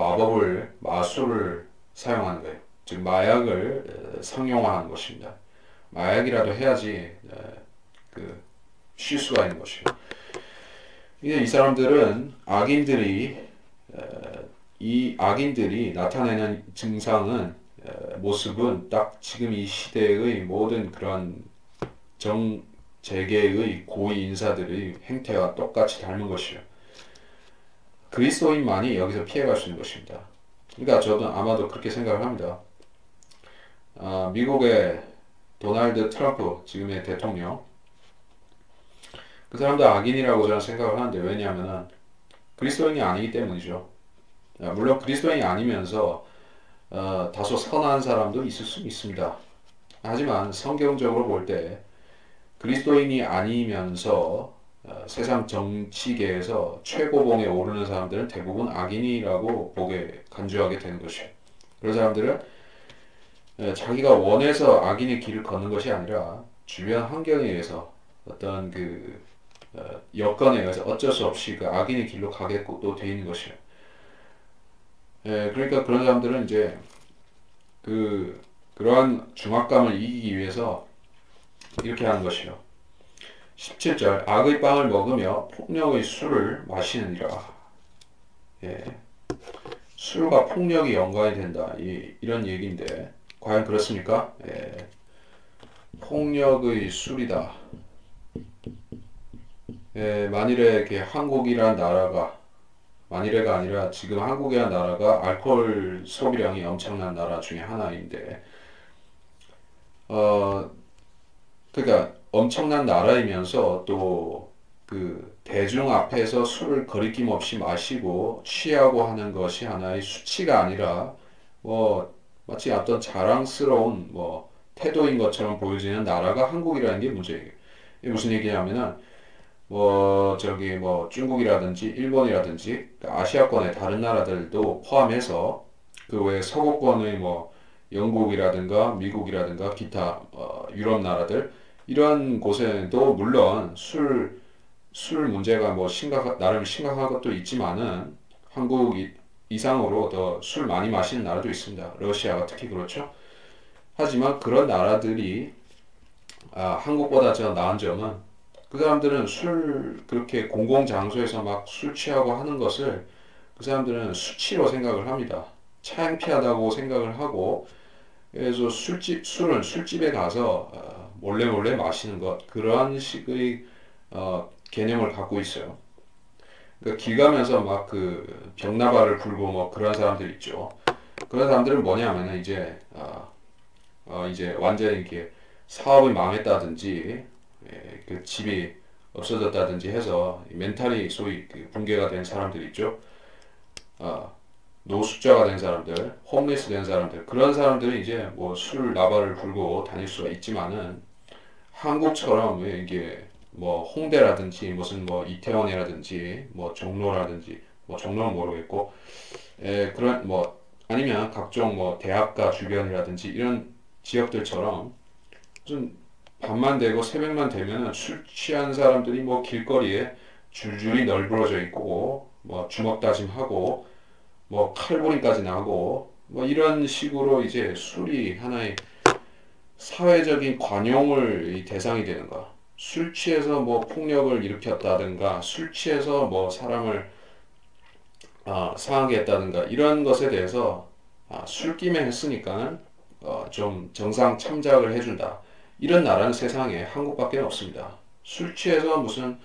마술을 사용하는 거예요. 즉 마약을 상용화하는 것입니다. 마약이라도 해야지 쉴 수가 있는 것이요. 이제 이 사람들은 이 악인들이 나타내는 증상은 모습은 딱 지금 이 시대의 모든 그런 정재계의 고위 인사들의 행태와 똑같이 닮은 것이요. 그리스도인만이 여기서 피해갈 수 있는 것입니다. 그러니까 저도 아마도 그렇게 생각을 합니다. 미국의 도널드 트럼프 지금의 대통령 그 사람도 악인이라고 저는 생각을 하는데 왜냐하면 그리스도인이 아니기 때문이죠. 물론 그리스도인이 아니면서 다소 선한 사람도 있을 수 있습니다. 하지만 성경적으로 볼 때 그리스도인이 아니면서 세상 정치계에서 최고봉에 오르는 사람들은 대부분 악인이라고 간주하게 되는 것이에요. 그런 사람들은 자기가 원해서 악인의 길을 걷는 것이 아니라 주변 환경에 의해서 어떤 여건에 의해서 어쩔 수 없이 그 악인의 길로 가게끔 또 돼 있는 것이에요. 그러니까 그런 사람들은 이제 그러한 중압감을 이기기 위해서 이렇게 하는 것이요. 17절 악의 빵을 먹으며 폭력의 술을 마시느니라. 예. 술과 폭력이 연관이 된다. 이런 얘기인데 과연 그렇습니까? 예. 폭력의 술이다. 예, 만일에 이렇게 한국이란 나라가 만일에가 아니라 지금 한국이란 나라가 알코올 소비량이 엄청난 나라 중에 하나인데 그러니까 엄청난 나라이면서 또 그 대중 앞에서 술을 거리낌 없이 마시고 취하고 하는 것이 하나의 수치가 아니라 마치 어떤 자랑스러운 태도인 것처럼 보여지는 나라가 한국이라는 게 문제예요. 이게 무슨 얘기냐면은 중국이라든지 일본이라든지 아시아권의 다른 나라들도 포함해서 그 외 서구권의 영국이라든가 미국이라든가 기타 유럽 나라들 이런 곳에도 물론 술 문제가 나름 심각한 것도 있지만은 한국 이상으로 더 술 많이 마시는 나라도 있습니다. 러시아가 특히 그렇죠. 하지만 그런 나라들이 한국보다 더 나은 점은 그 사람들은 그렇게 공공장소에서 막 술 취하고 하는 것을 그 사람들은 수치로 생각을 합니다. 창피하다고 생각을 하고 그래서 술은 술집에 가서 몰래 마시는 것 그러한 식의 개념을 갖고 있어요. 그러니까 길 가면서 막 벽나발을 불고 그런 사람들 있죠. 그런 사람들은 뭐냐면은 이제 완전히 이렇게 사업이 망했다든지 그 집이 없어졌다든지 해서 멘탈이 소위 그 붕괴가 된 사람들 있죠. 아, 노숙자가 된 사람들, 홈리스 된 사람들, 그런 사람들은 이제 뭐 술 나발을 불고 다닐 수가 있지만은 한국처럼 왜 이게 뭐 홍대라든지 무슨 뭐 이태원이라든지 뭐 종로라든지 뭐 종로는 모르겠고 그런 뭐 아니면 각종 뭐 대학가 주변이라든지 이런 지역들처럼 무슨 밤만 되고 새벽만 되면은 술 취한 사람들이 뭐 길거리에 줄줄이 널브러져 있고 뭐 주먹 다짐하고 뭐 칼부림까지 나고 뭐 이런 식으로 이제 술이 하나의 사회적인 관용을 이 대상이 되는 거. 술 취해서 뭐 폭력을 일으켰다든가 술 취해서 뭐 사람을 상하게 했다든가 이런 것에 대해서 술김에 했으니까는 좀 정상 참작을 해준다. 이런 나라는 세상에 한국밖에 없습니다. 술 취해서 무슨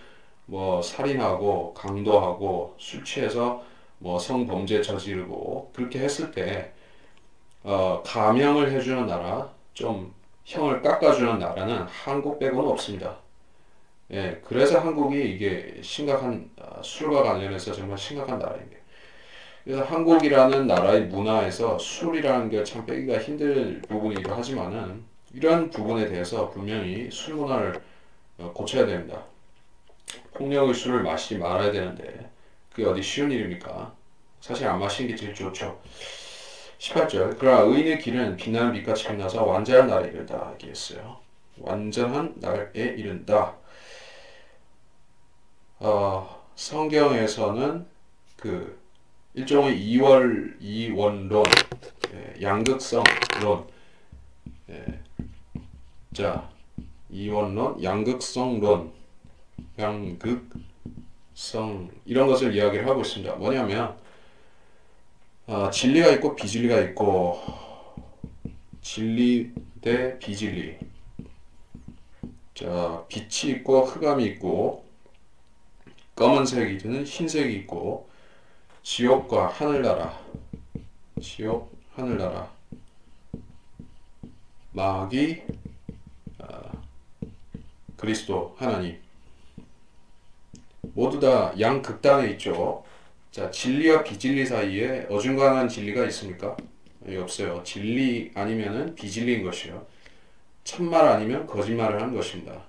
뭐 살인하고 강도하고 술 취해서 뭐 성범죄 저지르고 그렇게 했을 때 감형을 해주는 나라, 좀 형을 깎아주는 나라는 한국 빼고는 없습니다. 예, 그래서 한국이 이게 심각한 술과 관련해서 정말 심각한 나라입니다. 그래서 한국이라는 나라의 문화에서 술이라는 게 참 빼기가 힘들 부분이기도 하지만은 이런 부분에 대해서 분명히 술 문화를 고쳐야 됩니다. 폭력의 술을 마시지 말아야 되는데 그게 어디 쉬운 일입니까? 사실 안 마시는 게 제일 좋죠. 18절 그러나 의인의 길은 빛나는 빛같이 빛나서 완전한 날에 이른다 이렇게 했어요. 완전한 날에 이른다. 성경에서는 그 일종의 이원론, 양극성론, 자 이원론, 양극성론, 양극성 이런 것을 이야기를 하고 있습니다. 뭐냐면 진리가 있고 비진리가 있고 진리 대 비진리. 자 빛이 있고 흑암이 있고 검은색이든 흰색이 있고 지옥과 하늘나라, 지옥 하늘나라, 마귀 그리스도 하나님 모두 다 양극단에 있죠. 자, 진리와 비진리 사이에 어중간한 진리가 있습니까? 없어요. 진리 아니면은 비진리인 것이요. 참말 아니면 거짓말을 하는 것입니다.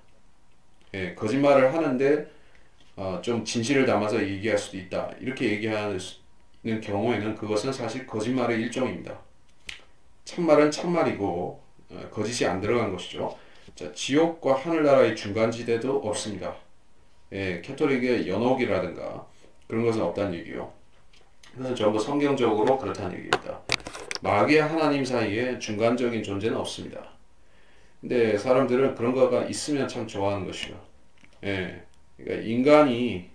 예, 거짓말을 하는데 좀 진실을 담아서 얘기할 수도 있다. 이렇게 얘기하는 경우에는 그것은 사실 거짓말의 일종입니다. 참말은 참말이고 거짓이 안 들어간 것이죠. 자, 지옥과 하늘나라의 중간지대도 없습니다. 예, 캐톨릭의 연옥이라든가 그런 것은 없다는 얘기요. 그래서 전부 성경적으로 그렇다는 얘기입니다. 마귀와 하나님 사이에 중간적인 존재는 없습니다. 근데 사람들은 그런 거가 있으면 참 좋아하는 것이요. 예, 그러니까 인간이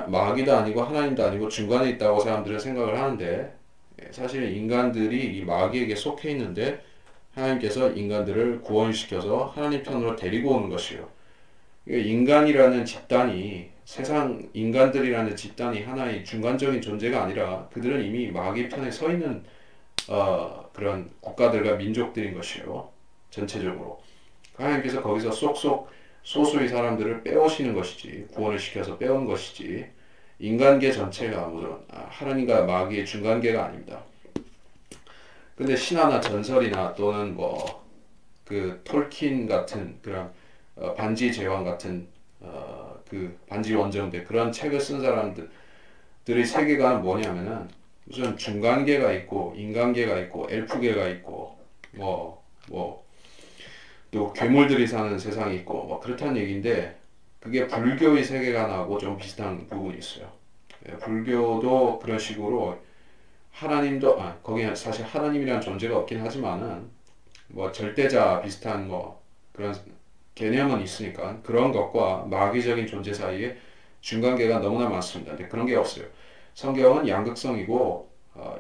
마귀도 아니고 하나님도 아니고 중간에 있다고 사람들은 생각을 하는데 사실 인간들이 이 마귀에게 속해 있는데 하나님께서 인간들을 구원시켜서 하나님 편으로 데리고 오는 것이요. 그러니까 인간이라는 집단이 세상 인간들이라는 집단이 하나의 중간적인 존재가 아니라 그들은 이미 마귀 편에 서 있는 그런 국가들과 민족들인 것이요. 전체적으로. 하나님께서 거기서 쏙쏙 소수의 사람들을 빼오시는 것이지 구원을 시켜서 빼온 것이지 인간계 전체가 물론 하나님과 마귀의 중간계가 아닙니다. 근데 신화나 전설이나 또는 뭐 그 톨킨 같은 그런 반지 제왕 같은 그 반지 원정대 그런 책을 쓴 사람들의 세계관은 뭐냐면은 무슨 중간계가 있고 인간계가 있고 엘프계가 있고 뭐 또 괴물들이 사는 세상이 있고 뭐 그렇다는 얘기인데 그게 불교의 세계관하고 좀 비슷한 부분이 있어요. 불교도 그런 식으로 하나님도 거기는 사실 하나님이라는 존재가 없긴 하지만은 뭐 절대자 비슷한 뭐 그런 개념은 있으니까 그런 것과 마귀적인 존재 사이에 중간계가 너무나 많습니다. 근데 그런 게 없어요. 성경은 양극성이고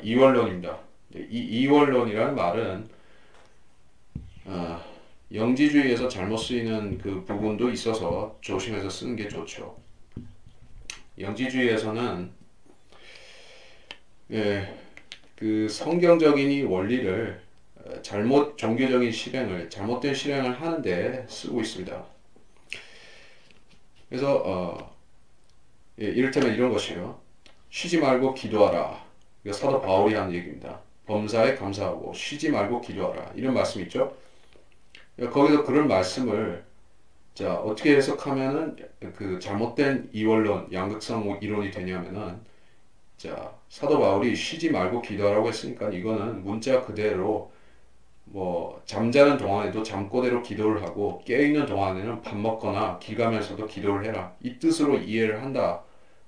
이원론입니다. 이 이원론이라는 말은 영지주의에서 잘못 쓰이는 그 부분도 있어서 조심해서 쓰는 게 좋죠. 영지주의에서는 그 성경적인 이 원리를 잘못 종교적인 실행을 잘못된 실행을 하는데 쓰고 있습니다. 그래서 이를테면 이런 것이요. 쉬지 말고 기도하라. 이거 사도 바울이 하는 얘기입니다. 범사에 감사하고 쉬지 말고 기도하라. 이런 말씀이 있죠. 거기서 그런 말씀을 자 어떻게 해석하면은 그 잘못된 이원론 양극성 이론이 되냐면은 자 사도 바울이 쉬지 말고 기도하라고 했으니까 이거는 문자 그대로 뭐 잠자는 동안에도 잠꼬대로 기도를 하고 깨어있는 동안에는 밥 먹거나 길 가면서도 기도를 해라. 이 뜻으로 이해를 한다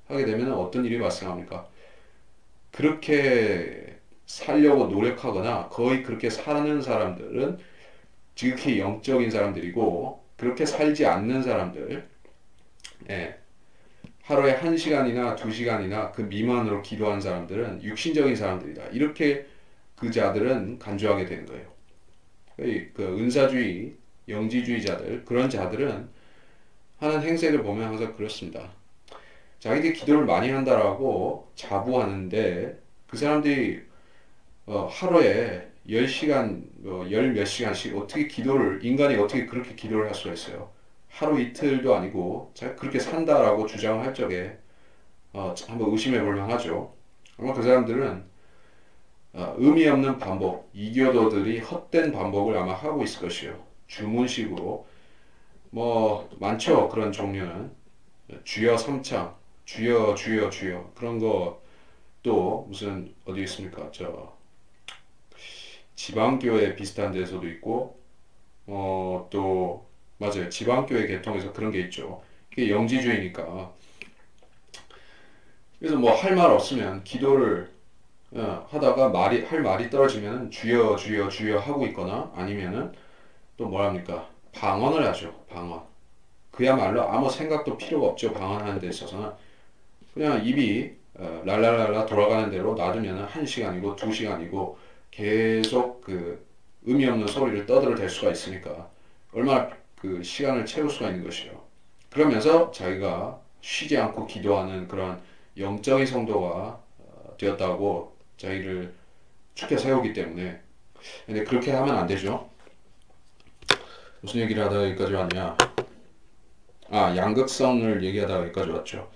하게 되면 어떤 일이 발생합니까? 그렇게 살려고 노력하거나 거의 그렇게 사는 사람들은 지극히 영적인 사람들이고 그렇게 살지 않는 사람들 예, 하루에 1시간이나 2시간이나 그 미만으로 기도하는 사람들은 육신적인 사람들이다. 이렇게 그 자들은 간주하게 되는 거예요. 그 은사주의, 영지주의자들 그런 자들은 하는 행세를 보면 항상 그렇습니다. 자기들이 기도를 많이 한다라고 자부하는데 그 사람들이 하루에 10시간, 열 몇 시간씩 어떻게 인간이 어떻게 그렇게 기도를 할 수가 있어요? 하루 이틀도 아니고 그렇게 산다라고 주장할 적에 한번 의심해 볼 만하죠. 아마 그 사람들은 의미 없는 반복, 이교도들이 헛된 반복을 아마 하고 있을 것이요. 주문식으로 뭐 많죠. 그런 종류는 주여 삼창, 주여 주여 주여 그런 거 또 무슨 어디 있습니까? 저 지방교회 비슷한 데서도 있고 또 맞아요. 지방교회 계통에서 그런 게 있죠. 이게 영지주의니까. 그래서 뭐 할 말 없으면 기도를 하다가 할 말이 떨어지면 주여 주여 주여 하고 있거나 아니면은 또 뭐랍니까? 방언을 하죠. 방언. 그야말로 아무 생각도 필요가 없죠. 방언하는 데 있어서는 그냥 입이 랄랄랄라 돌아가는 대로 놔두면 1시간이고 2시간이고 계속 그 의미 없는 소리를 떠들어댈 수가 있으니까 얼마나 그 시간을 채울 수가 있는 것이요. 그러면서 자기가 쉬지 않고 기도하는 그런 영적인 성도가 되었다고 자기를 축켜 세우기 때문에 근데 그렇게 하면 안 되죠. 무슨 얘기를 하다가 여기까지 왔냐? 양극성을 얘기하다가 여기까지 왔죠.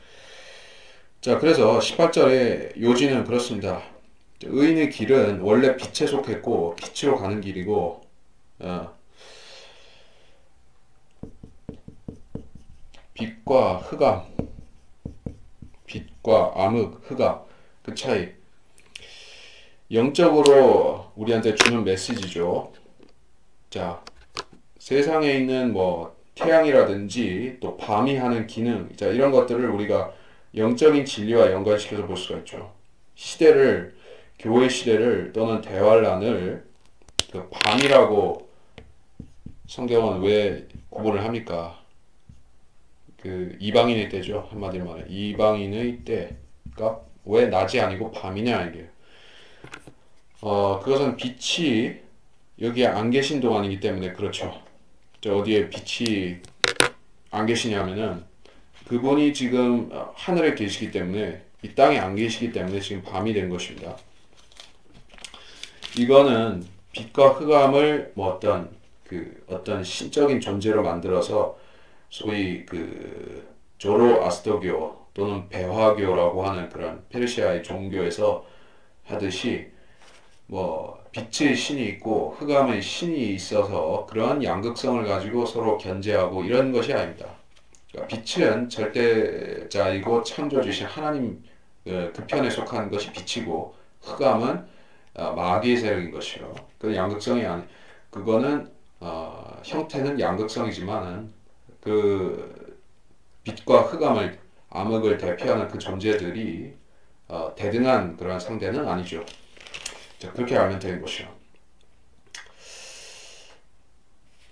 자, 그래서 18절에 요지는 그렇습니다. 의인의 길은 원래 빛에 속했고 빛으로 가는 길이고 빛과 흑암, 빛과 암흑, 흑암 그 차이 영적으로 우리한테 주는 메시지죠. 자, 세상에 있는 뭐 태양이라든지 또 밤이 하는 기능 자 이런 것들을 우리가 영적인 진리와 연관시켜서 볼 수가 있죠. 교회 시대를 또는 대환란을 그 밤이라고 성경은 왜 구분을 합니까? 그 이방인의 때죠. 한마디로 말해 이방인의 때가 왜 낮이 아니고 밤이냐 이게. 그것은 빛이 여기에 안 계신 동안이기 때문에 그렇죠. 어디에 빛이 안 계시냐면은 그분이 지금 하늘에 계시기 때문에 이 땅에 안 계시기 때문에 지금 밤이 된 것입니다. 이거는 빛과 흑암을 뭐 어떤 신적인 존재로 만들어서 소위 그 조로아스터교 또는 배화교라고 하는 그런 페르시아의 종교에서 하듯이 뭐 빛의 신이 있고 흑암의 신이 있어서 그러한 양극성을 가지고 서로 견제하고 이런 것이 아닙니다. 그러니까 빛은 절대자이고 창조주신 하나님 그 편에 속한 것이 빛이고 흑암은 마귀의 세력인 것이요. 그 양극성이 그거는 형태는 양극성이지만은 그 빛과 흑암을 암흑을 대표하는 그 존재들이 대등한 그런 상대는 아니죠. 자, 그렇게 알면 되는 것이요.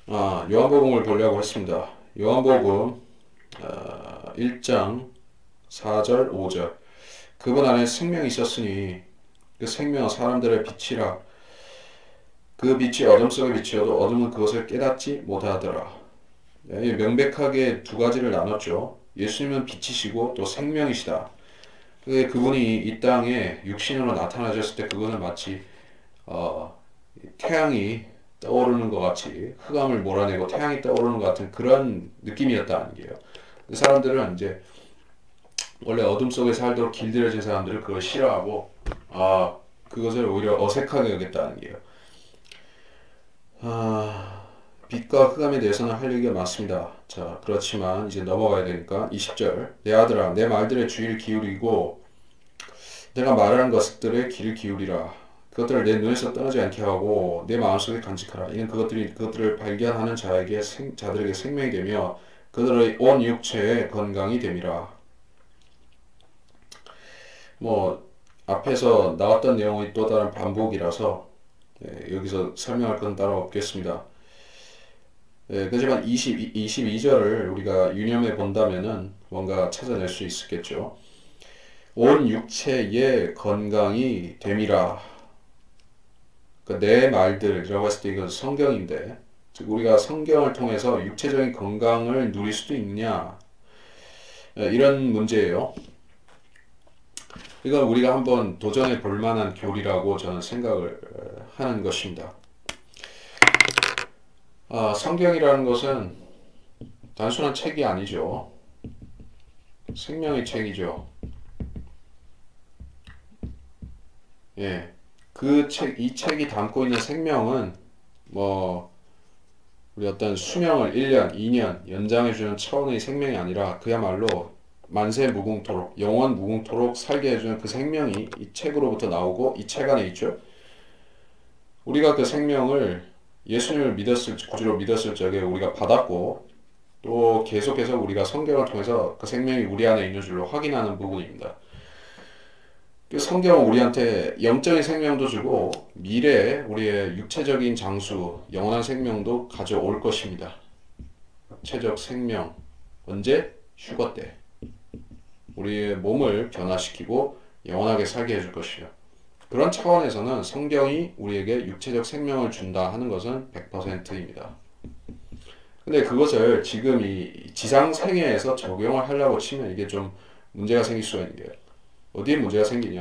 요한복음을 보려고 했습니다. 요한복음 1장 4절 5절 그분 안에 생명이 있었으니 그 생명은 사람들의 빛이라 그 빛이 어둠 속의 빛이어도 어둠은 그것을 깨닫지 못하더라. 명백하게 두 가지를 나눴죠. 예수님은 빛이시고 또 생명이시다. 그분이 이 땅에 육신으로 나타나셨을 때 그거는 마치 태양이 떠오르는 것 같이 흑암을 몰아내고 태양이 떠오르는 것 같은 그런 느낌이었다는 게요. 그 사람들은 이제 원래 어둠 속에 살도록 길들여진 사람들을 그걸 싫어하고 그것을 오히려 어색하게 여겼다는 게요. 빛과 흑암에 대해서는 할 얘기가 많습니다. 자, 그렇지만 이제 넘어가야 되니까 20절. 내 아들아, 내 말들의 주의를 기울이고 내가 말하는 것들에 귀를 기울이라. 그것들을 내 눈에서 떠나지 않게 하고 내 마음속에 간직하라. 이는 그것들을 발견하는 자들에게 생명이 되며 그들의 온 육체의 건강이 됨이라. 뭐 앞에서 나왔던 내용의 또 다른 반복이라서 여기서 설명할 건 따로 없겠습니다. 그렇지만 22절을 우리가 유념해 본다면은 뭔가 찾아낼 수 있겠죠. 온 육체의 건강이 됨이라. 그러니까 내 말들이라고 했을 때 이건 성경인데, 즉 우리가 성경을 통해서 육체적인 건강을 누릴 수도 있느냐, 이런 문제예요. 이건 우리가 한번 도전해 볼 만한 교리라고 저는 생각을 하는 것입니다. 성경이라는 것은 단순한 책이 아니죠. 생명의 책이죠. 예. 이 책이 담고 있는 생명은 뭐 우리 어떤 수명을 1년, 2년 연장해주는 차원의 생명이 아니라 그야말로 만세 무궁토록, 영원 무궁토록 살게 해주는 그 생명이 이 책으로부터 나오고 이 책 안에 있죠. 우리가 그 생명을 예수님을 구주로 믿었을 적에 우리가 받았고 또 계속해서 우리가 성경을 통해서 그 생명이 우리 안에 있는 줄로 확인하는 부분입니다. 그 성경은 우리한테 영적인 생명도 주고 미래에 우리의 육체적인 장수, 영원한 생명도 가져올 것입니다. 육체적 생명, 언제? 휴거 때. 우리의 몸을 변화시키고 영원하게 살게 해줄 것이요. 그런 차원에서는 성경이 우리에게 육체적 생명을 준다 하는 것은 100%입니다. 근데 그것을 지금 이 지상생애에서 적용을 하려고 치면 이게 좀 문제가 생길 수가 있는 게요. 어디에 문제가 생기냐?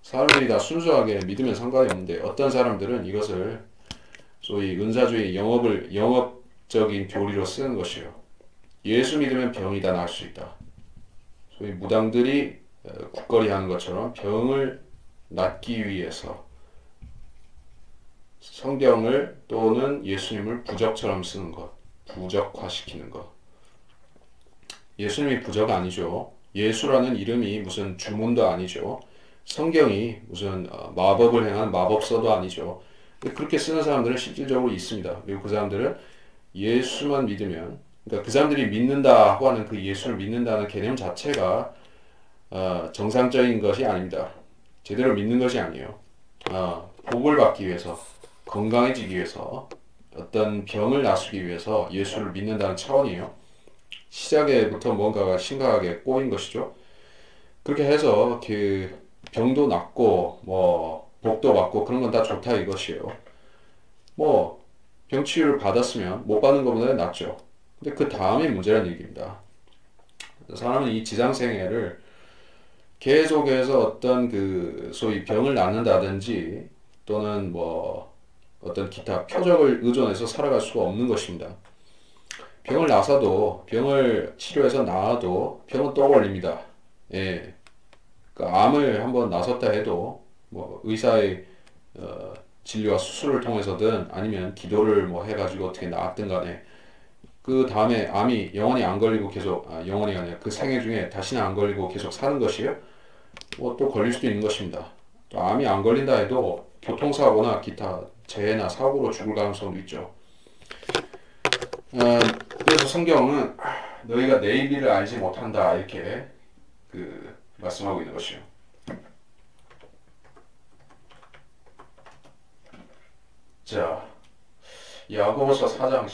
사람들이 다 순수하게 믿으면 상관이 없는데 어떤 사람들은 이것을 소위 은사주의 영업적인 교리로 쓰는 것이요. 예수 믿으면 병이 다 날 수 있다. 소위 무당들이 국거리 하는 것처럼 병을 낫기 위해서 성경을 또는 예수님을 부적처럼 쓰는 것, 부적화시키는 것. 예수님이 부적 아니죠. 예수라는 이름이 무슨 주문도 아니죠. 성경이 무슨 마법을 행한 마법서도 아니죠. 그렇게 쓰는 사람들은 실질적으로 있습니다. 그리고 그 사람들은 예수만 믿으면, 그러니까 그 사람들이 믿는다고 하는 그 예수를 믿는다는 개념 자체가 정상적인 것이 아닙니다. 제대로 믿는 것이 아니에요. 복을 받기 위해서, 건강해지기 위해서, 어떤 병을 낫기 위해서 예수를 믿는다는 차원이에요. 시작에부터 뭔가가 심각하게 꼬인 것이죠. 그렇게 해서 그 병도 낫고 뭐 복도 받고 그런 건 다 좋다 이것이에요. 뭐 병치유를 받았으면 못 받는 것보다 낫죠. 근데 그 다음이 문제라는 얘기입니다. 사람은 이 지상생애를 계속해서 어떤 그 소위 병을 낫는다든지 또는 뭐 어떤 기타 표적을 의존해서 살아갈 수가 없는 것입니다. 병을 나서도 병을 치료해서 나아도 병은 또 걸립니다. 예. 그러니까 암을 한번 나섰다 해도 뭐 의사의 진료와 수술을 통해서든 아니면 기도를 뭐 해가지고 어떻게 나았든 간에 그 다음에 암이 영원히 안 걸리고 계속 영원히 아니라 그 생애 중에 다시는 안 걸리고 계속 사는 것이요. 뭐 또 걸릴 수도 있는 것입니다. 또 암이 안 걸린다 해도 교통사고나 기타 재해나 사고로 죽을 가능성도 있죠. 그래서 성경은 너희가 내일 일을 알지 못한다 이렇게 말씀하고 있는 것이요. 자, 야고보서 4장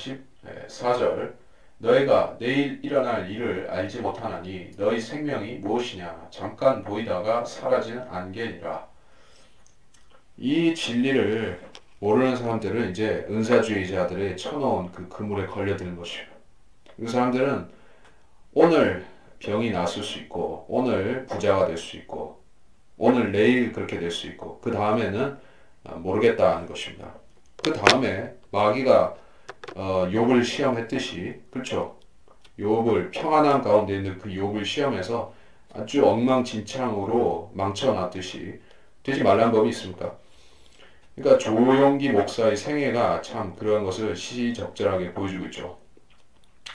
14절 너희가 내일 일어날 일을 알지 못하나니 너희 생명이 무엇이냐 잠깐 보이다가 사라지는 안개니라. 이 진리를 모르는 사람들은 이제 은사주의자들의 쳐놓은 그 그물에 걸려드는 것이에요. 그 사람들은 오늘 병이 났을 수 있고 오늘 부자가 될 수 있고 오늘 내일 그렇게 될 수 있고 그 다음에는 모르겠다는 것입니다. 그 다음에 마귀가 욥을 시험했듯이, 그렇죠? 욥을 평안한 가운데 있는 그 욥을 시험해서 아주 엉망진창으로 망쳐놨듯이 되지 말라는 법이 있습니까? 그러니까 조용기 목사의 생애가 참 그런 것을 시시적절하게 보여주고 있죠.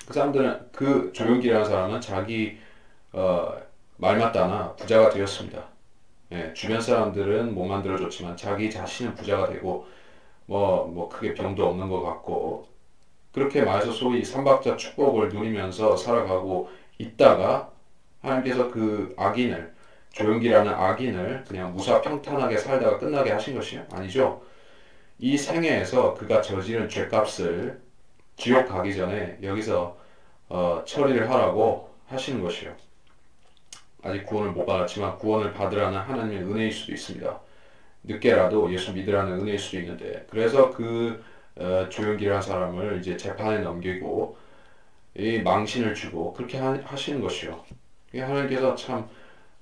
그 사람들은 그 조용기라는 사람은 자기 어, 말 맞다나 부자가 되었습니다. 예, 주변 사람들은 못 만들어줬지만 자기 자신은 부자가 되고 뭐 크게 병도 없는 것 같고 그렇게 말해서 소위 삼박자 축복을 누리면서 살아가고 있다가 하나님께서 그 악인을 조용기라는 악인을 그냥 무사평탄하게 살다가 끝나게 하신 것이요? 아니죠. 이 생애에서 그가 저지른 죄값을 지옥 가기 전에 여기서 처리를 하라고 하시는 것이요. 아직 구원을 못 받았지만 구원을 받으라는 하나님의 은혜일 수도 있습니다. 늦게라도 예수 믿으라는 은혜일 수도 있는데 그래서 그 조용기라는 사람을 이제 재판에 넘기고 이 망신을 주고 그렇게 하시는 것이요. 하나님께서 참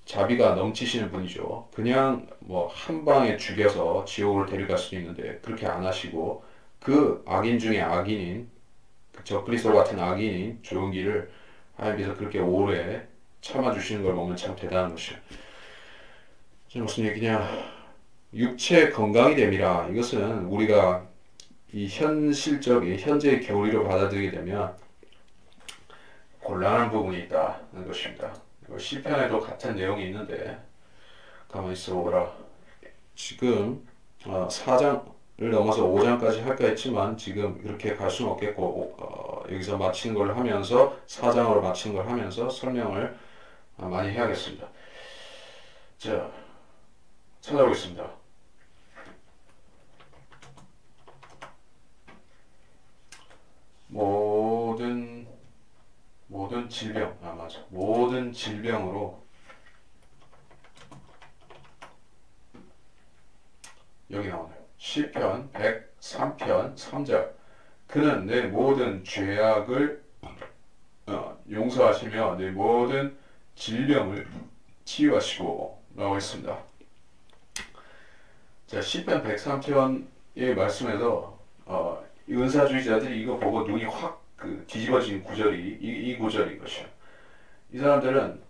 자비가 넘치시는 분이죠. 그냥 뭐 한 방에 죽여서 지옥으로 데려갈 수도 있는데 그렇게 안 하시고 그 악인 중에 악인인 그 적그리스도 같은 악인인 조용기를 하나님께서 그렇게 오래 참아주시는 걸 보면 참 대단한 것이요. 무슨 얘기냐? 육체 건강이 됨이라 이것은 우리가 이 현실적인 현재의 교리로 받아들이게 되면 곤란한 부분이 있다는 것입니다. 시편에도 같은 내용이 있는데 가만히 있어 보라. 지금 4장을 넘어서 5장까지 할까 했지만 지금 이렇게 갈 수는 없겠고 여기서 마치는 걸 하면서 4장으로 마치는 걸 하면서 설명을 많이 해야겠습니다. 자, 찾아보겠습니다. 모든 질병, 맞아. 모든 질병으로 여기 나오네요. 시편 103편 3절. 그는 내 모든 죄악을 용서하시며 내 모든 질병을 치유하시고 라고 했습니다. 자, 시편 103편의 말씀에서 은사주의자들이 이거 보고 눈이 확 뒤집어진 구절이 이 구절인 것이요. 이 사람들은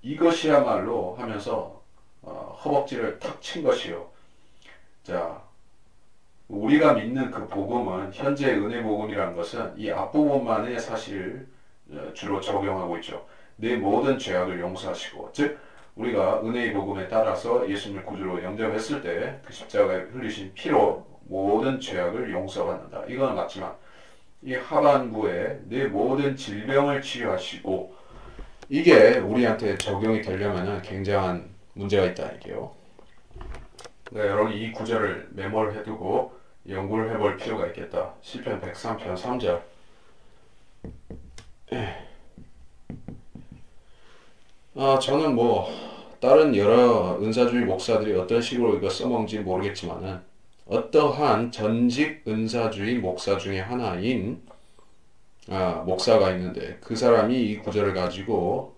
이것이야말로 하면서 허벅지를 탁 친 것이요. 자, 우리가 믿는 그 복음은 현재 은혜 복음이라는 것은 이 앞부분만에 사실 주로 적용하고 있죠. 내 모든 죄악을 용서하시고, 즉 우리가 은혜의 복음에 따라서 예수님을 구주로 영접했을 때 그 십자가에 흘리신 피로 모든 죄악을 용서받는다. 이건 맞지만 이 하반부에 내 모든 질병을 치유하시고 이게 우리한테 적용이 되려면 굉장한 문제가 있다 이게요. 그러니까 여러분이 이 구절을 메모를 해두고 연구를 해볼 필요가 있겠다. 시편 103편 3절. 저는 뭐 다른 여러 은사주의 목사들이 어떤 식으로 이거 써먹는지 모르겠지만은 어떠한 전직 은사주의 목사 중에 하나인 목사가 있는데 그 사람이 이 구절을 가지고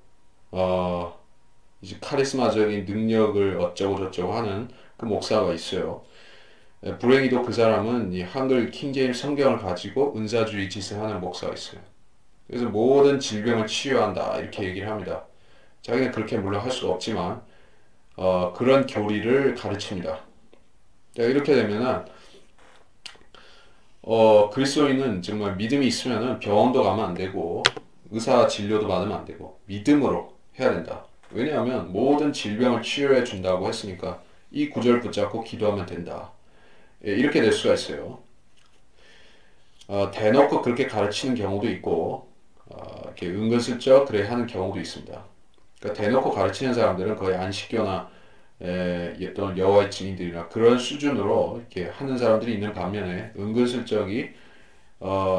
이제 카리스마적인 능력을 어쩌고 저쩌고 하는 그 목사가 있어요. 불행히도 그 사람은 이 한글 킹제임스 성경을 가지고 은사주의 짓을 하는 목사가 있어요. 그래서 모든 질병을 치유한다 이렇게 얘기를 합니다. 자기는 그렇게 물론 할 수가 없지만 그런 교리를 가르칩니다. 이렇게 되면은 그리스도인은 정말 믿음이 있으면은 병원도 가면 안 되고 의사 진료도 받으면 안 되고 믿음으로 해야 된다. 왜냐하면 모든 질병을 치유해 준다고 했으니까 이 구절 붙잡고 기도하면 된다. 이렇게 될 수가 있어요. 대놓고 그렇게 가르치는 경우도 있고 이렇게 은근슬쩍 그래 하는 경우도 있습니다. 그러니까 대놓고 가르치는 사람들은 거의 안식교나 또는 여호와의 증인들이나 그런 수준으로 이렇게 하는 사람들이 있는 반면에 은근슬쩍이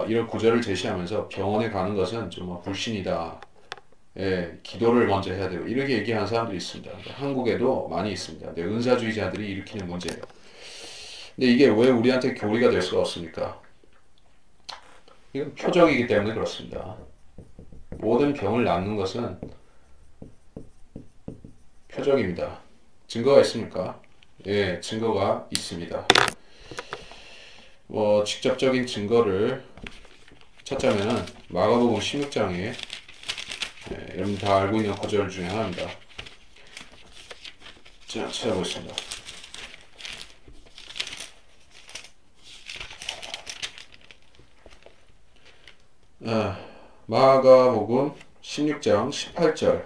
이런 구절을 제시하면서 병원에 가는 것은 좀 불신이다. 기도를 먼저 해야 되고 이렇게 얘기하는 사람들이 있습니다. 한국에도 많이 있습니다. 은사주의자들이 일으키는 문제예요. 근데 이게 왜 우리한테 교리가 될 수가 없습니까? 이건 표적이기 때문에 그렇습니다. 모든 병을 낫는 것은 표적입니다. 증거가 있습니까? 예, 증거가 있습니다. 직접적인 증거를 찾자면은 마가복음 16장에 여러분 다 알고 있는 구절 중에 하나입니다. 자, 찾아보겠습니다. 마가복음 16장 18절,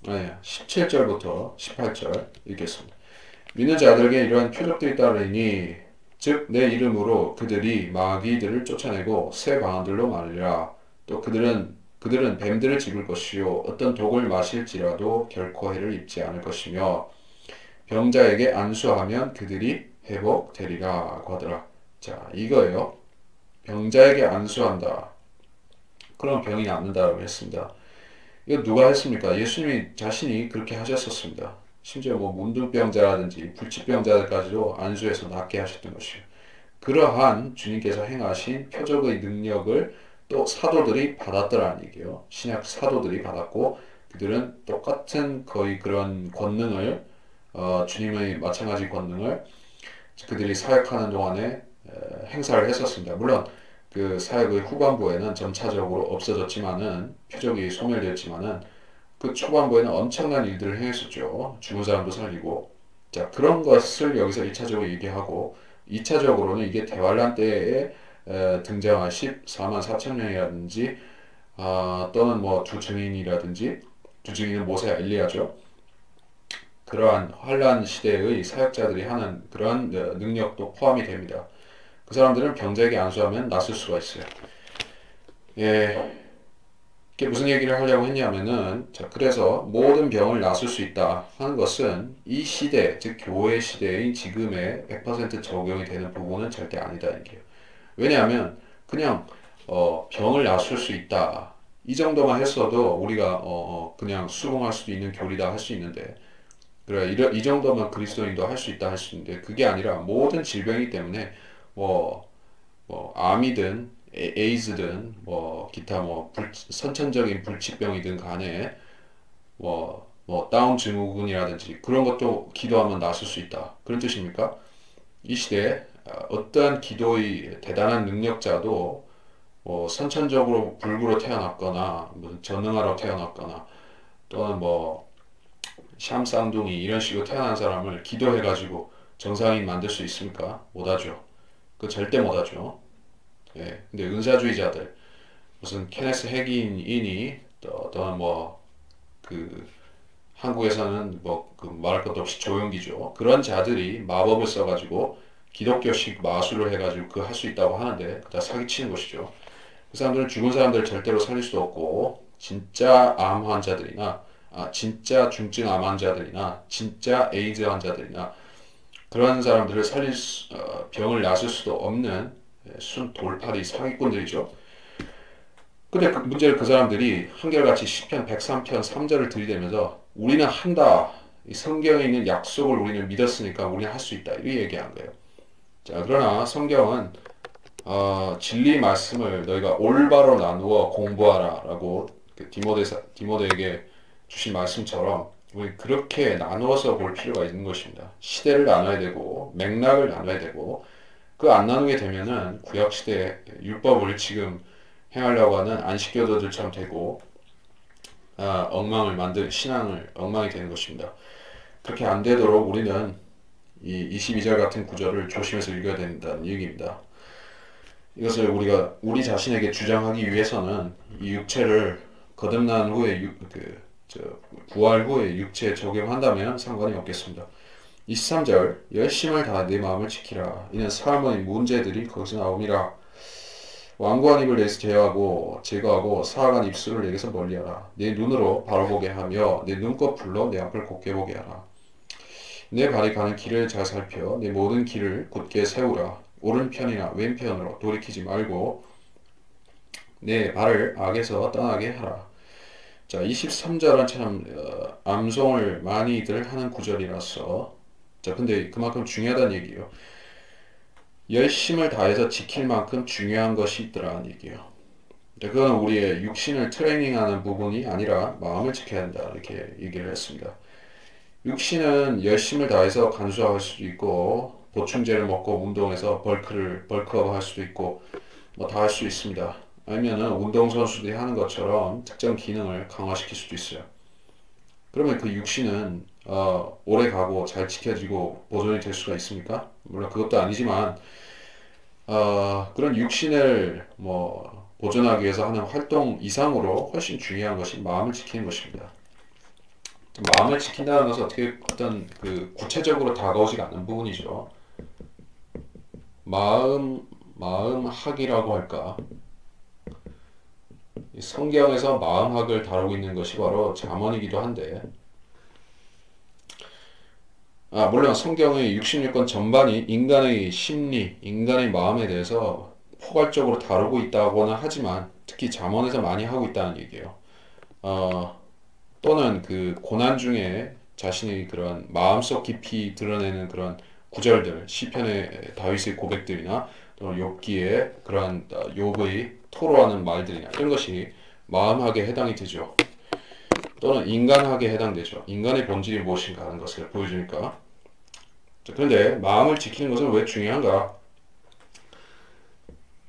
아니야, 17절부터 18절 읽겠습니다. 믿는 자들에게 이러한 표적들이 따르니 즉 내 이름으로 그들이 마귀들을 쫓아내고 새 방언들로 말하리라. 또 그들은 뱀들을 집을 것이요 어떤 독을 마실지라도 결코 해를 입지 않을 것이며 병자에게 안수하면 그들이 회복되리라고 하더라. 자, 이거예요. 병자에게 안수한다. 그럼 병이 낫는다고 했습니다. 이거 누가 했습니까? 예수님이 자신이 그렇게 하셨었습니다. 심지어 문둥병자라든지 불치병자들까지도 안수해서 낫게 하셨던 것이요. 그러한 주님께서 행하신 표적의 능력을 또 사도들이 받았더라는 얘기예요. 신약 사도들이 받았고 그들은 똑같은 거의 그런 권능을 주님의 마찬가지 권능을 그들이 사역하는 동안에 행사를 했었습니다. 물론 그 사역의 후반부에는 점차적으로 없어졌지만은 표적이 소멸되었지만은 그 초반부에는 엄청난 일들을 행했었죠. 죽은 사람도 살리고. 자, 그런 것을 여기서 1차적으로 얘기하고 2차적으로는 이게 대환란 때에 등장한 14만 4천 명이라든지 또는 두 증인이라든지 두 증인은 모세와 엘리야죠. 그러한 환란 시대의 사역자들이 하는 그러한 능력도 포함이 됩니다. 그 사람들은 병자에게 안수하면 낫을 수가 있어요. 예, 이게 무슨 얘기를 하려고 했냐면은, 자, 그래서 모든 병을 낫을 수 있다 하는 것은 이 시대, 즉 교회 시대인 지금의 100% 적용이 되는 부분은 절대 아니다 이게요. 왜냐하면 그냥 병을 낫을 수 있다 이 정도만 했어도 우리가 그냥 수긍할 수도 있는 교리다 할 수 있는데, 그래 이 정도면 그리스도인도 할 수 있다 할 수 있는데 그게 아니라 모든 질병이기 때문에 뭐 암이든 에이즈든 기타 선천적인 불치병이든 간에 다운 증후군이라든지 그런 것도 기도하면 낫을 수 있다. 그런 뜻입니까? 이 시대에 어떠한 기도의 대단한 능력자도 선천적으로 불구로 태어났거나 무슨 전능하러 태어났거나 또는 샴쌍둥이 이런 식으로 태어난 사람을 기도해가지고 정상인 만들 수 있습니까? 못하죠. 그 절대 못하죠. 예. 근데 은사주의자들 무슨 케네스 해긴이니 또는 그 한국에서는 그 말할 것도 없이 조용기죠. 그런 자들이 마법을 써가지고 기독교식 마술을 해가지고 그 할 수 있다고 하는데 다 사기치는 것이죠. 그 사람들은 죽은 사람들을 절대로 살릴 수도 없고 진짜 암 환자들이나 진짜 중증 암 환자들이나 진짜 에이즈 환자들이나 그런 사람들을 병을 낫을 수도 없는 순 돌팔이 사기꾼들이죠. 근데 문제는 그 사람들이 한결같이 시편 103편 3절을 들이대면서 우리는 한다. 이 성경에 있는 약속을 우리는 믿었으니까 우리는 할 수 있다. 이렇게 얘기한 거예요. 자, 그러나 성경은 진리 말씀을 너희가 올바로 나누어 공부하라 라고 디모데에게 주신 말씀처럼 우리 그렇게 나누어서 볼 필요가 있는 것입니다. 시대를 나눠야 되고 맥락을 나눠야 되고 그 안 나누게 되면은 구약시대 율법을 지금 행하려고 하는 안식교도들처럼 되고 신앙을 엉망이 되는 것입니다. 그렇게 안 되도록 우리는 이 22절 같은 구절을 조심해서 읽어야 된다는 얘기입니다. 이것을 우리가 우리 자신에게 주장하기 위해서는 이 육체를 거듭난 후에 부활 후에 육체에 적용한다면 상관이 없겠습니다. 23절 열심을 다해 내 마음을 지키라. 이는 삶의 문제들이 거기서 나옴이라. 완고한 입을 내게서 제거하고 사악한 입술을 내게서 멀리하라. 내 눈으로 바로 보게 하며 내 눈꺼풀로 내 앞을 곱게 보게 하라. 내 발이 가는 길을 잘 살펴 내 모든 길을 굳게 세우라. 오른편이나 왼편으로 돌이키지 말고 내 발을 악에서 떠나게 하라. 자, 23절은 참 암송을 많이들 하는 구절이라서 자, 근데 그만큼 중요하다는 얘기예요. 열심을 다해서 지킬 만큼 중요한 것이 있더라는 얘기예요. 그건 우리의 육신을 트레이닝하는 부분이 아니라 마음을 지켜야 한다 이렇게 얘기를 했습니다. 육신은 열심을 다해서 간수할 수도 있고 보충제를 먹고 운동해서 벌크업 할 수도 있고 뭐 다 할 수 있습니다. 아니면은 운동선수들이 하는 것처럼 특정 기능을 강화시킬 수도 있어요. 그러면 그 육신은 오래 가고 잘 지켜지고 보존이 될 수가 있습니까? 물론 그것도 아니지만 그런 육신을 뭐 보존하기 위해서 하는 활동 이상으로 훨씬 중요한 것이 마음을 지키는 것입니다. 마음을 지킨다는 것은 어떻게 어떤 그 구체적으로 다가오지가 않는 부분이죠. 마음학이라고 할까? 성경에서 마음학을 다루고 있는 것이 바로 잠언이기도 한데, 물론 성경의 66권 전반이 인간의 심리, 인간의 마음에 대해서 포괄적으로 다루고 있다고는 하지만 특히 잠언에서 많이 하고 있다는 얘기예요. 또는 그 고난 중에 자신의 그런 마음속 깊이 드러내는 그런 구절들, 시편의 다윗의 고백들이나 또는 욥기의 그러한 욥의 토로하는 말들이나 이런 것이 마음학에 해당이 되죠. 또는 인간학에 해당되죠. 인간의 본질이 무엇인가 하는 것을 보여주니까. 그런데 마음을 지키는 것은 왜 중요한가?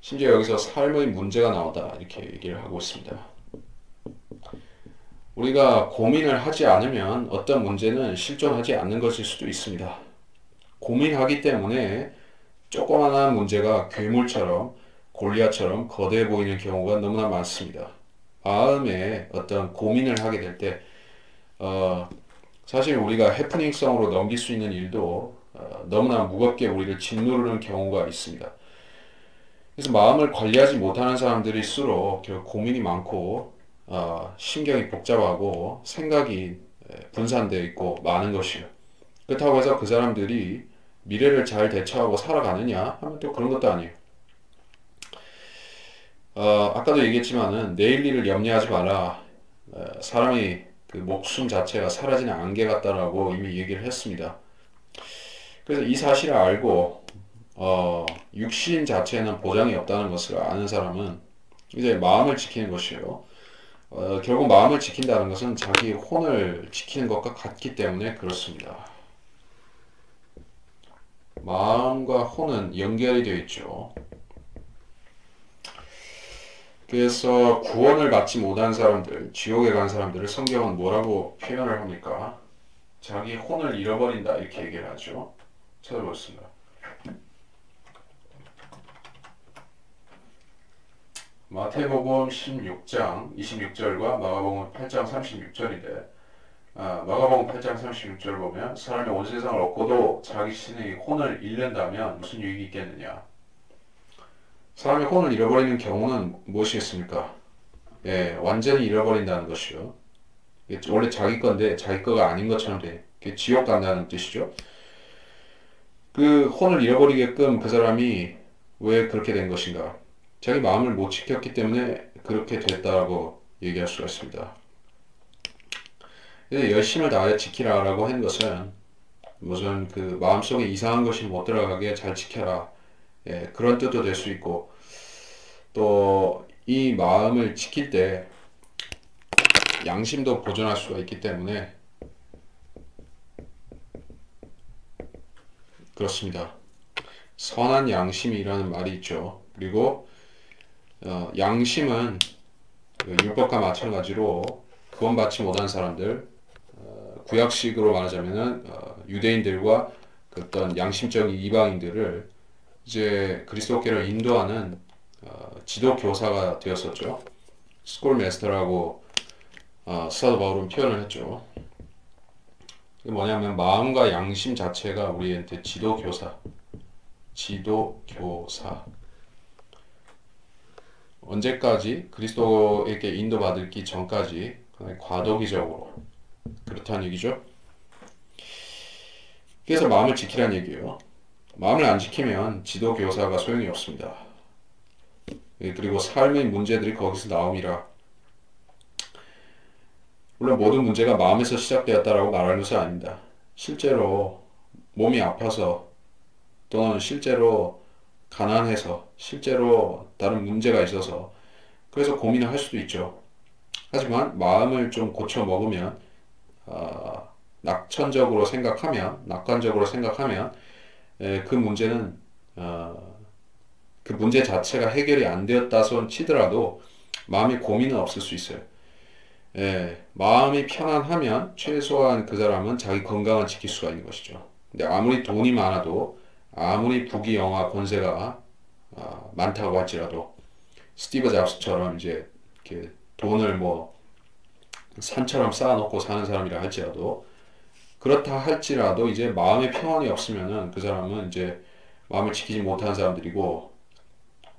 심지어 여기서 삶의 문제가 나온다 이렇게 얘기를 하고 있습니다. 우리가 고민을 하지 않으면 어떤 문제는 실존하지 않는 것일 수도 있습니다. 고민하기 때문에 조그마한 문제가 괴물처럼 골리앗처럼 거대해 보이는 경우가 너무나 많습니다. 마음에 어떤 고민을 하게 될 때 사실 우리가 해프닝성으로 넘길 수 있는 일도 너무나 무겁게 우리를 짓누르는 경우가 있습니다. 그래서 마음을 관리하지 못하는 사람들일수록 결국 고민이 많고 신경이 복잡하고 생각이 분산되어 있고 많은 것이요. 그렇다고 해서 그 사람들이 미래를 잘 대처하고 살아가느냐 하면 또 그런 것도 아니에요. 아까도 얘기했지만은 내일 일을 염려하지 마라. 사람의 그 목숨 자체가 사라지는 안개 같다라고 이미 얘기를 했습니다. 그래서 이 사실을 알고 육신 자체에는 보장이 없다는 것을 아는 사람은 이제 마음을 지키는 것이에요. 결국 마음을 지킨다는 것은 자기 혼을 지키는 것과 같기 때문에 그렇습니다. 마음과 혼은 연결이 되어 있죠. 그래서 구원을 받지 못한 사람들, 지옥에 간 사람들을 성경은 뭐라고 표현을 합니까? 자기 혼을 잃어버린다 이렇게 얘기를 하죠. 찾아보겠습니다. 마태복음 16장 26절과 마가복음 8장 36절인데 마가복음 8장 36절을 보면 사람이 온 세상을 얻고도 자기 신의 혼을 잃는다면 무슨 유익이 있겠느냐. 사람이 혼을 잃어버리는 경우는 무엇이겠습니까? 완전히 잃어버린다는 것이요. 원래 자기 건데 자기 거가 아닌 것처럼 돼. 지옥 간다는 뜻이죠. 그 혼을 잃어버리게끔 그 사람이 왜 그렇게 된 것인가? 자기 마음을 못 지켰기 때문에 그렇게 됐다고 얘기할 수가 있습니다. 열심을 다해 지키라라고 한 것은 무슨 그 마음속에 이상한 것이 못 들어가게 잘 지켜라. 그런 뜻도 될 수 있고 또 이 마음을 지킬 때 양심도 보존할 수가 있기 때문에 그렇습니다. 선한 양심이라는 말이 있죠. 그리고 양심은 율법과 마찬가지로 구원받지 못한 사람들, 구약식으로 말하자면은 유대인들과 어떤 양심적인 이방인들을 이제 그리스도께를 인도하는 지도 교사가 되었었죠. 스쿨 마스터라고 사도 바울은 표현을 했죠. 그게 뭐냐면 마음과 양심 자체가 우리한테 지도교사. 언제까지? 그리스도에게 인도받기 전까지 과도기적으로 그렇다는 얘기죠. 그래서 마음을 지키라는 얘기예요. 마음을 안 지키면 지도교사가 소용이 없습니다. 그리고 삶의 문제들이 거기서 나옴이라. 물론 모든 문제가 마음에서 시작되었다라고 말하는 것은 아닙니다. 실제로 몸이 아파서 또는 실제로 가난해서 실제로 다른 문제가 있어서 그래서 고민을 할 수도 있죠. 하지만 마음을 좀 고쳐 먹으면 낙천적으로 생각하면 낙관적으로 생각하면 그 문제는 그 문제 자체가 해결이 안 되었다손 치더라도 마음의 고민은 없을 수 있어요. 마음이 편안하면 최소한 그 사람은 자기 건강을 지킬 수가 있는 것이죠. 근데 아무리 돈이 많아도 아무리 부귀영화 권세가 많다고 할지라도 스티브 잡스처럼 이제 이렇게 돈을 뭐 산처럼 쌓아놓고 사는 사람이라 할지라도 그렇다 할지라도 이제 마음의 평안이 없으면은 그 사람은 이제 마음을 지키지 못하는 사람들이고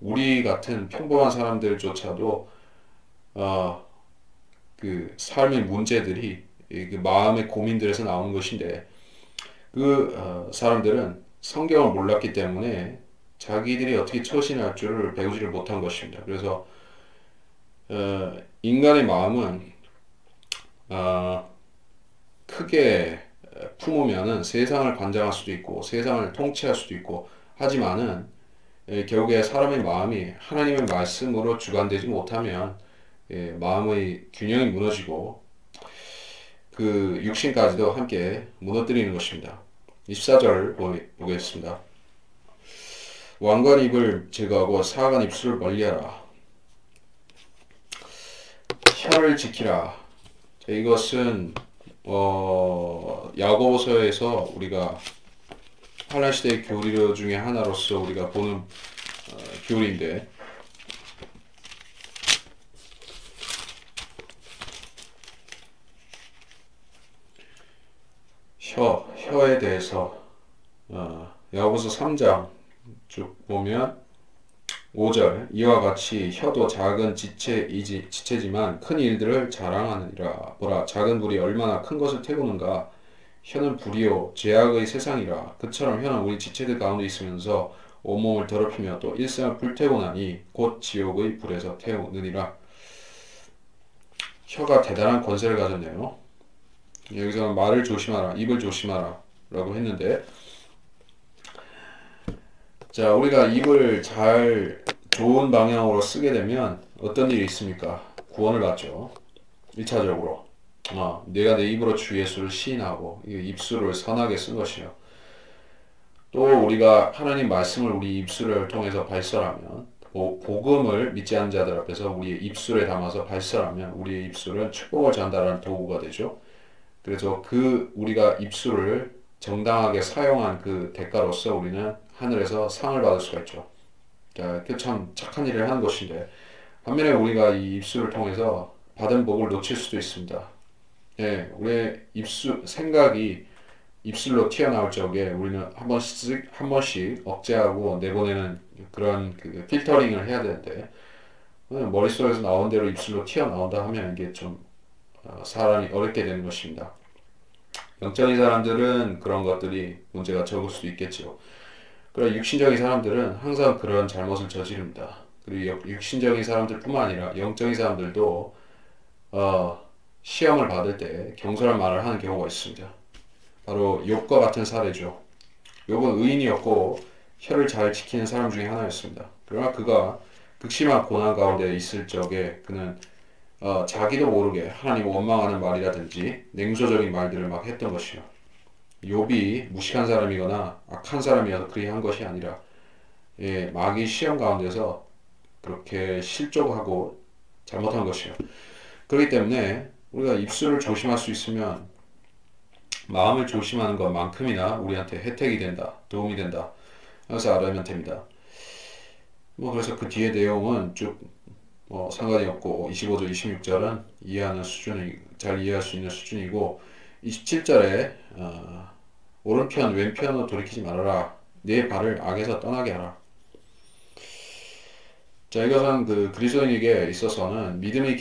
우리 같은 평범한 사람들조차도 어, 그 삶의 문제들이 그 마음의 고민들에서 나오는 것인데 그 사람들은 성경을 몰랐기 때문에 자기들이 어떻게 처신할 줄을 배우지를 못한 것입니다. 그래서 인간의 마음은 어, 크게 품으면은 세상을 관장할 수도 있고 세상을 통치할 수도 있고 하지만은 결국에 사람의 마음이 하나님의 말씀으로 주관되지 못하면 마음의 균형이 무너지고 그 육신까지도 함께 무너뜨리는 것입니다. 24절 보겠습니다. 왕관 입을 제거하고 사악한 입술을 멀리하라. 혀를 지키라. 자, 이것은 야고보서에서 우리가 한란시대의 교리 중에 하나로서 우리가 보는 교리인데 혀에 대해서 야고보서 3장 쭉 보면 5절 이와 같이 혀도 작은 지체지만 큰 일들을 자랑하느니라. 보라 작은 불이 얼마나 큰 것을 태우는가. 혀는 불이요 죄악의 세상이라. 그처럼 혀는 우리 지체들 가운데 있으면서 온몸을 더럽히며 또 일생을 불태우고 나니 곧 지옥의 불에서 태우느니라. 혀가 대단한 권세를 가졌네요. 여기서는 말을 조심하라, 입을 조심하라 라고 했는데 자, 우리가 입을 잘 좋은 방향으로 쓰게 되면 어떤 일이 있습니까? 구원을 받죠. 1차적으로 내가 내 입으로 주 예수를 시인하고 입술을 선하게 쓴 것이요. 또 우리가 하나님 말씀을 우리 입술을 통해서 발설하면 복음을 믿지 않는 자들 앞에서 우리의 입술에 담아서 발설하면 우리의 입술은 축복을 전달하는 도구가 되죠. 그래서 그 우리가 입술을 정당하게 사용한 그 대가로서 우리는 하늘에서 상을 받을 수가 있죠. 그 참 착한 일을 하는 것인데 반면에 우리가 이 입술을 통해서 받은 복을 놓칠 수도 있습니다. 우리의 생각이 입술로 튀어나올 적에 우리는 한 번씩 억제하고 내보내는 그런 그 필터링을 해야 되는데 머릿속에서 나온 대로 입술로 튀어나온다 하면 이게 좀 사람이 어렵게 되는 것입니다. 영적인 사람들은 그런 것들이 문제가 적을 수도 있겠죠. 그러나 육신적인 사람들은 항상 그런 잘못을 저지릅니다. 그리고 육신적인 사람들뿐만 아니라 영적인 사람들도 시험을 받을 때 경솔한 말을 하는 경우가 있습니다. 바로 욥과 같은 사례죠. 욥은 의인이었고 혀를 잘 지키는 사람 중에 하나였습니다. 그러나 그가 극심한 고난 가운데 있을 적에 그는 자기도 모르게 하나님을 원망하는 말이라든지 냉소적인 말들을 막 했던 것이요. 욥이 무식한 사람이거나 악한 사람이어서 그리 한 것이 아니라 마귀 시험 가운데서 그렇게 실족하고 잘못한 것이요. 그렇기 때문에 우리가 입술을 조심할 수 있으면 마음을 조심하는 것만큼이나 우리한테 혜택이 된다, 도움이 된다. 그래서 알아면 됩니다. 그래서 그 뒤에 내용은 쭉 상관이 없고 25절, 26절은 이해하는 수준이 잘 이해할 수 있는 수준이고 27절에 오른편 왼편으로 돌이키지 말아라. 내 발을 악에서 떠나게 하라. 자, 이것은 그 그리스도인에게 있어서는 믿음의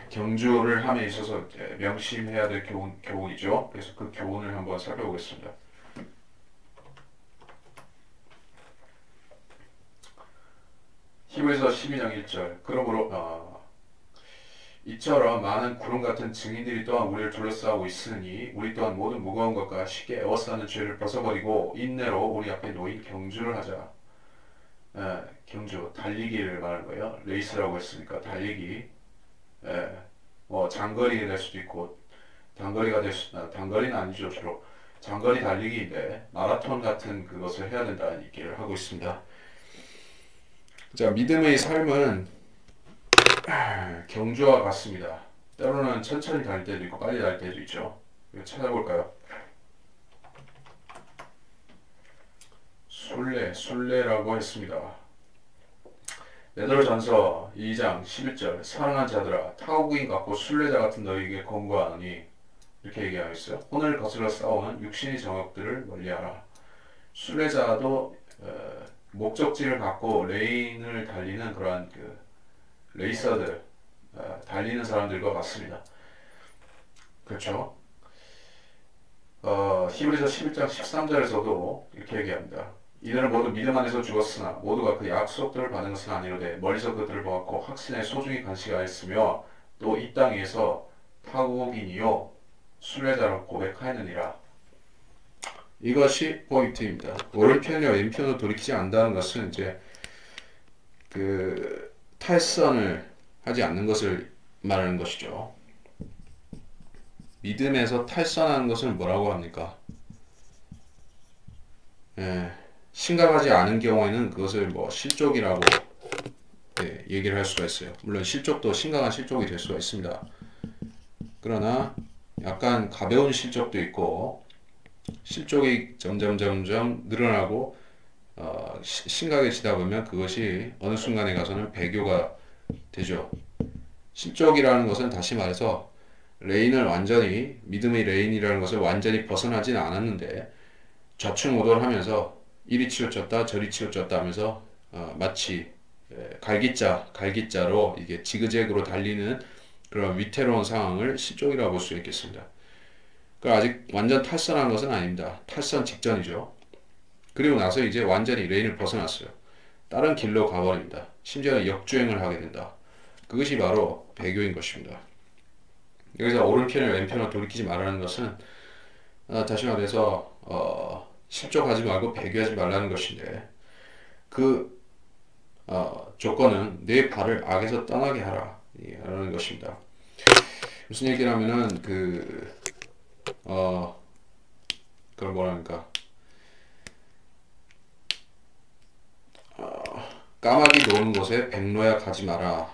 경주를 함에 있어서 명심해야 될 교훈이죠. 그래서 그 교훈을 한번 살펴보겠습니다. 히브리서 12장 1절 그러므로 이처럼 많은 구름 같은 증인들이 또한 우리를 둘러싸고 있으니 우리 또한 모든 무거운 것과 쉽게 에워싸는 죄를 벗어버리고 인내로 우리 앞에 놓인 경주를 하자. 경주, 달리기를 말하는 거예요. 레이스라고 했으니까 달리기. 장거리가 될 수도 있고 단거리는 아니죠. 주로 장거리 달리기인데 마라톤 같은 그것을 해야 된다는 얘기를 하고 있습니다. 자, 믿음의 삶은 경주와 같습니다. 때로는 천천히 달 때도 있고 빨리 달 때도 있죠. 이거 찾아볼까요? 순례라고 했습니다. 베드로전서 2장 11절 사랑하는 자들아 타국인 같고 순례자 같은 너희에게 권고하노니 이렇게 얘기하였어요. 혼을 거슬러 싸우는 육신의 정욕들을 멀리하라. 순례자도 목적지를 갖고 레인을 달리는 그러한 그 레이서들 달리는 사람들과 같습니다. 그렇죠? 히브리서 11장 13절에서도 이렇게 얘기합니다. 이들은 모두 믿음 안에서 죽었으나 모두가 그 약속들을 받은 것은 아니로되 멀리서 그들을 보았고 확신에 소중히 간직하였으며 또 이 땅에서 타국인이요 순례자라고 고백하였느니라. 이것이 포인트입니다. 오른편이나 왼편으로 돌이키지 않는다는 것은 이제 그 탈선을 하지 않는 것을 말하는 것이죠. 믿음에서 탈선하는 것을 뭐라고 합니까? 심각하지 않은 경우에는 그것을 뭐 실족이라고 얘기를 할 수가 있어요. 물론 실족도 심각한 실족이 될 수가 있습니다. 그러나 약간 가벼운 실족도 있고 실족이 점점 늘어나고 심각해지다 보면 그것이 어느 순간에 가서는 배교가 되죠. 실족이라는 것은 다시 말해서 레인을 완전히 믿음의 레인이라는 것을 완전히 벗어나지는 않았는데 좌충우돌 하면서 이리 치우쳤다 저리 치우쳤다 하면서 마치 갈기자로 이게 지그재그로 달리는 그런 위태로운 상황을 실족이라고 볼 수 있겠습니다. 그러니까 아직 완전 탈선한 것은 아닙니다. 탈선 직전이죠. 그리고 나서 이제 완전히 레인을 벗어났어요. 다른 길로 가버립니다. 심지어 역주행을 하게 된다. 그것이 바로 배교인 것입니다. 여기서 오른편을 왼편으로 돌이키지 말라는 것은 다시 말해서 실족하지 말고 배교하지 말라는 것인데 그 조건은 내 발을 악에서 떠나게 하라 라는 것입니다. 무슨 얘기를 하면은 그걸 뭐랄까 까마귀 노는 곳에 백로야 가지 마라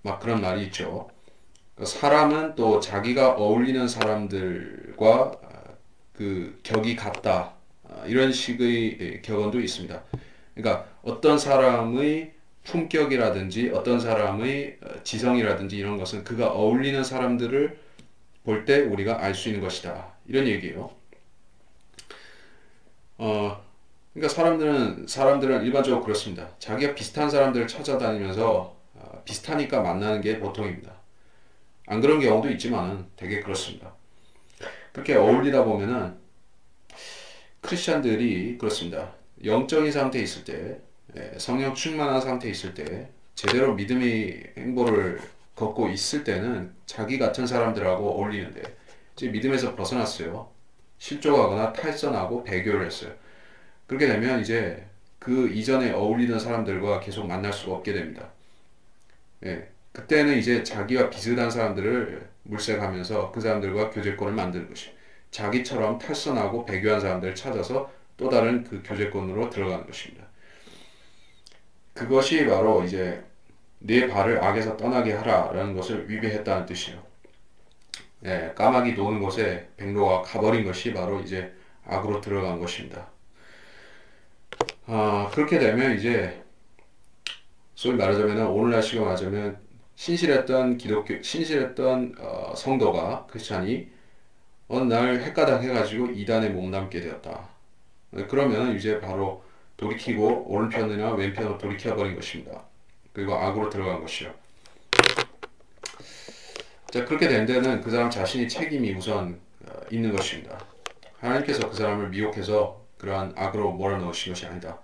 막 그런 말이 있죠. 사람은 또 자기가 어울리는 사람들과 그 격이 같다 이런 식의 격언도 있습니다. 그러니까 어떤 사람의 품격이라든지 어떤 사람의 지성이라든지 이런 것은 그가 어울리는 사람들을 볼 때 우리가 알 수 있는 것이다 이런 얘기예요. 그러니까 사람들은 일반적으로 그렇습니다. 자기가 비슷한 사람들을 찾아다니면서 비슷하니까 만나는 게 보통입니다. 안 그런 경우도 있지만 되게 그렇습니다. 그렇게 어울리다 보면은 크리스천들이 그렇습니다. 영적인 상태에 있을 때, 성령 충만한 상태에 있을 때, 제대로 믿음의 행보를 걷고 있을 때는 자기 같은 사람들하고 어울리는데 이제 믿음에서 벗어났어요. 실족하거나 탈선하고 배교를 했어요. 그렇게 되면 이제 그 이전에 어울리던 사람들과 계속 만날 수가 없게 됩니다. 그때는 이제 자기와 비슷한 사람들을 물색하면서 그 사람들과 교제권을 만드는 것이 자기처럼 탈선하고 배교한 사람들을 찾아서 또 다른 그 교제권으로 들어가는 것입니다. 그것이 바로 이제 내 발을 악에서 떠나게 하라라는 것을 위배했다는 뜻이에요. 까마귀 노는 곳에 백로가 가버린 것이 바로 이제 악으로 들어간 것입니다. 그렇게 되면 이제 소위 말하자면 오늘날 식으로 말하자면 신실했던 성도가 크리스찬이 어느 날 헷가닥 해가지고 이단에 몸담게 되었다. 그러면 이제 바로 돌이키고 오른편이나 왼편으로 돌이켜버린 것입니다. 그리고 악으로 들어간 것이요. 자, 그렇게 된 데는 그 사람 자신이 책임이 우선 있는 것입니다. 하나님께서 그 사람을 미혹해서 그러한 악으로 몰아넣으신 것이 아니다.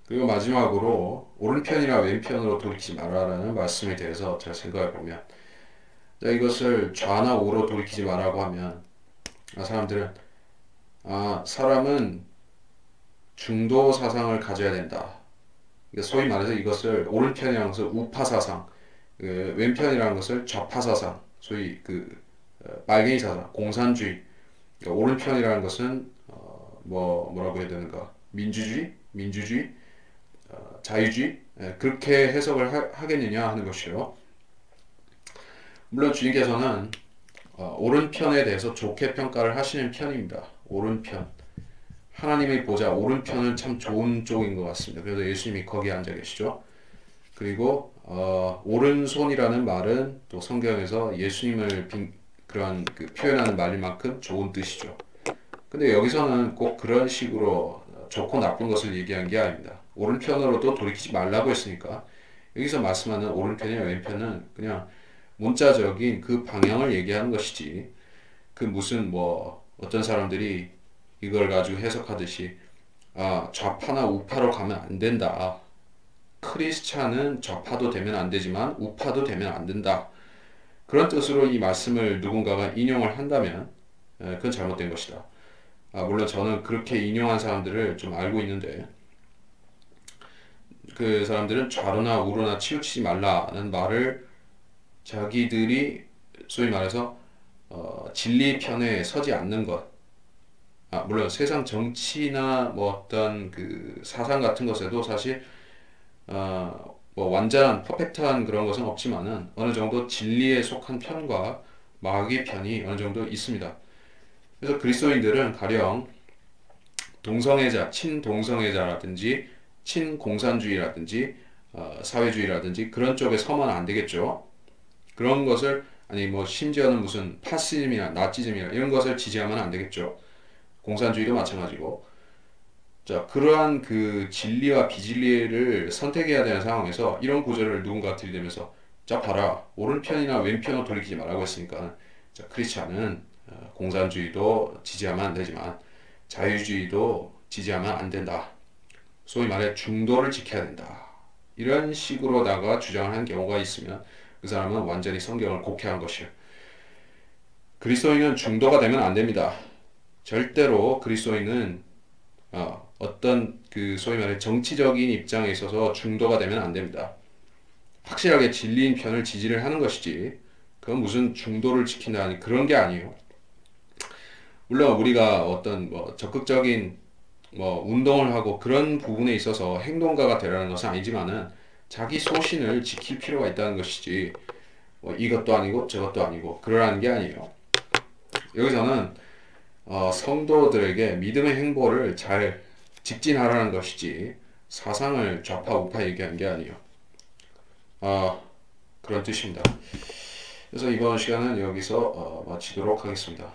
그리고 마지막으로 오른편이나 왼편으로 돌이키지 말아라는 말씀에 대해서 제가 생각해 보면 이것을 좌나 우로 돌이키지 말라고 하면 사람들은 사람은 중도 사상을 가져야 된다. 그러니까 소위 말해서 이것을 오른편이라는 것을 우파 사상, 왼편이라는 것을 좌파 사상, 소위 그 빨갱이 사상, 공산주의, 그러니까 오른편이라는 것은 뭐라고 해야 되는가? 민주주의, 자유주의, 그렇게 해석을 하겠느냐 하는 것이요. 물론 주님께서는 오른편에 대해서 좋게 평가를 하시는 편입니다. 오른편. 하나님의 보좌 오른편은 참 좋은 쪽인 것 같습니다. 그래서 예수님이 거기에 앉아 계시죠. 그리고 오른손이라는 말은 또 성경에서 예수님을 그런 표현하는 말인 만큼 좋은 뜻이죠. 근데 여기서는 꼭 그런 식으로 좋고 나쁜 것을 얘기한 게 아닙니다. 오른편으로도 돌이키지 말라고 했으니까 여기서 말씀하는 오른편이나 왼편은 그냥 문자적인 그 방향을 얘기하는 것이지 그 무슨 어떤 사람들이 이걸 가지고 해석하듯이 좌파나 우파로 가면 안 된다. 크리스찬은 좌파도 되면 안 되지만 우파도 되면 안 된다. 그런 뜻으로 이 말씀을 누군가가 인용을 한다면 그건 잘못된 것이다. 물론 저는 그렇게 인용한 사람들을 좀 알고 있는데 그 사람들은 좌로나 우로나 치우치지 말라는 말을 자기들이 소위 말해서 진리 편에 서지 않는 것. 물론 세상 정치나 어떤 그 사상 같은 것에도 사실 완전한 퍼펙트한 그런 것은 없지만은 어느 정도 진리에 속한 편과 마귀 편이 어느 정도 있습니다. 그래서 그리스도인들은 가령 친동성애자라든지 친공산주의라든지 사회주의라든지 그런 쪽에 서면 안 되겠죠. 그런 것을 아니 심지어는 무슨 파시즘이나 나치즘이나 이런 것을 지지하면 안 되겠죠. 공산주의도 마찬가지고. 자, 그러한 그 진리와 비진리를 선택해야 되는 상황에서 이런 구절을 누군가 들이대면서 자 봐라 오른편이나 왼편으로 돌이키지 말라고 했으니까 자 크리스찬은 공산주의도 지지하면 안 되지만 자유주의도 지지하면 안 된다. 소위 말해 중도를 지켜야 된다. 이런 식으로다가 주장을 한 경우가 있으면 그 사람은 완전히 성경을 곡해한 것이에요. 그리스도인은 중도가 되면 안 됩니다. 절대로 그리스도인은 어떤 그 소위 말해 정치적인 입장에 있어서 중도가 되면 안 됩니다. 확실하게 진리인 편을 지지를 하는 것이지 그건 무슨 중도를 지킨다는 그런 게 아니에요. 물론 우리가 어떤 적극적인 운동을 하고 그런 부분에 있어서 행동가가 되라는 것은 아니지만은 자기 소신을 지킬 필요가 있다는 것이지 이것도 아니고 저것도 아니고 그러라는 게 아니에요. 여기서는 성도들에게 믿음의 행보를 잘 직진하라는 것이지 사상을 좌파 우파 얘기한 게 아니에요. 그런 뜻입니다. 그래서 이번 시간은 여기서 마치도록 하겠습니다.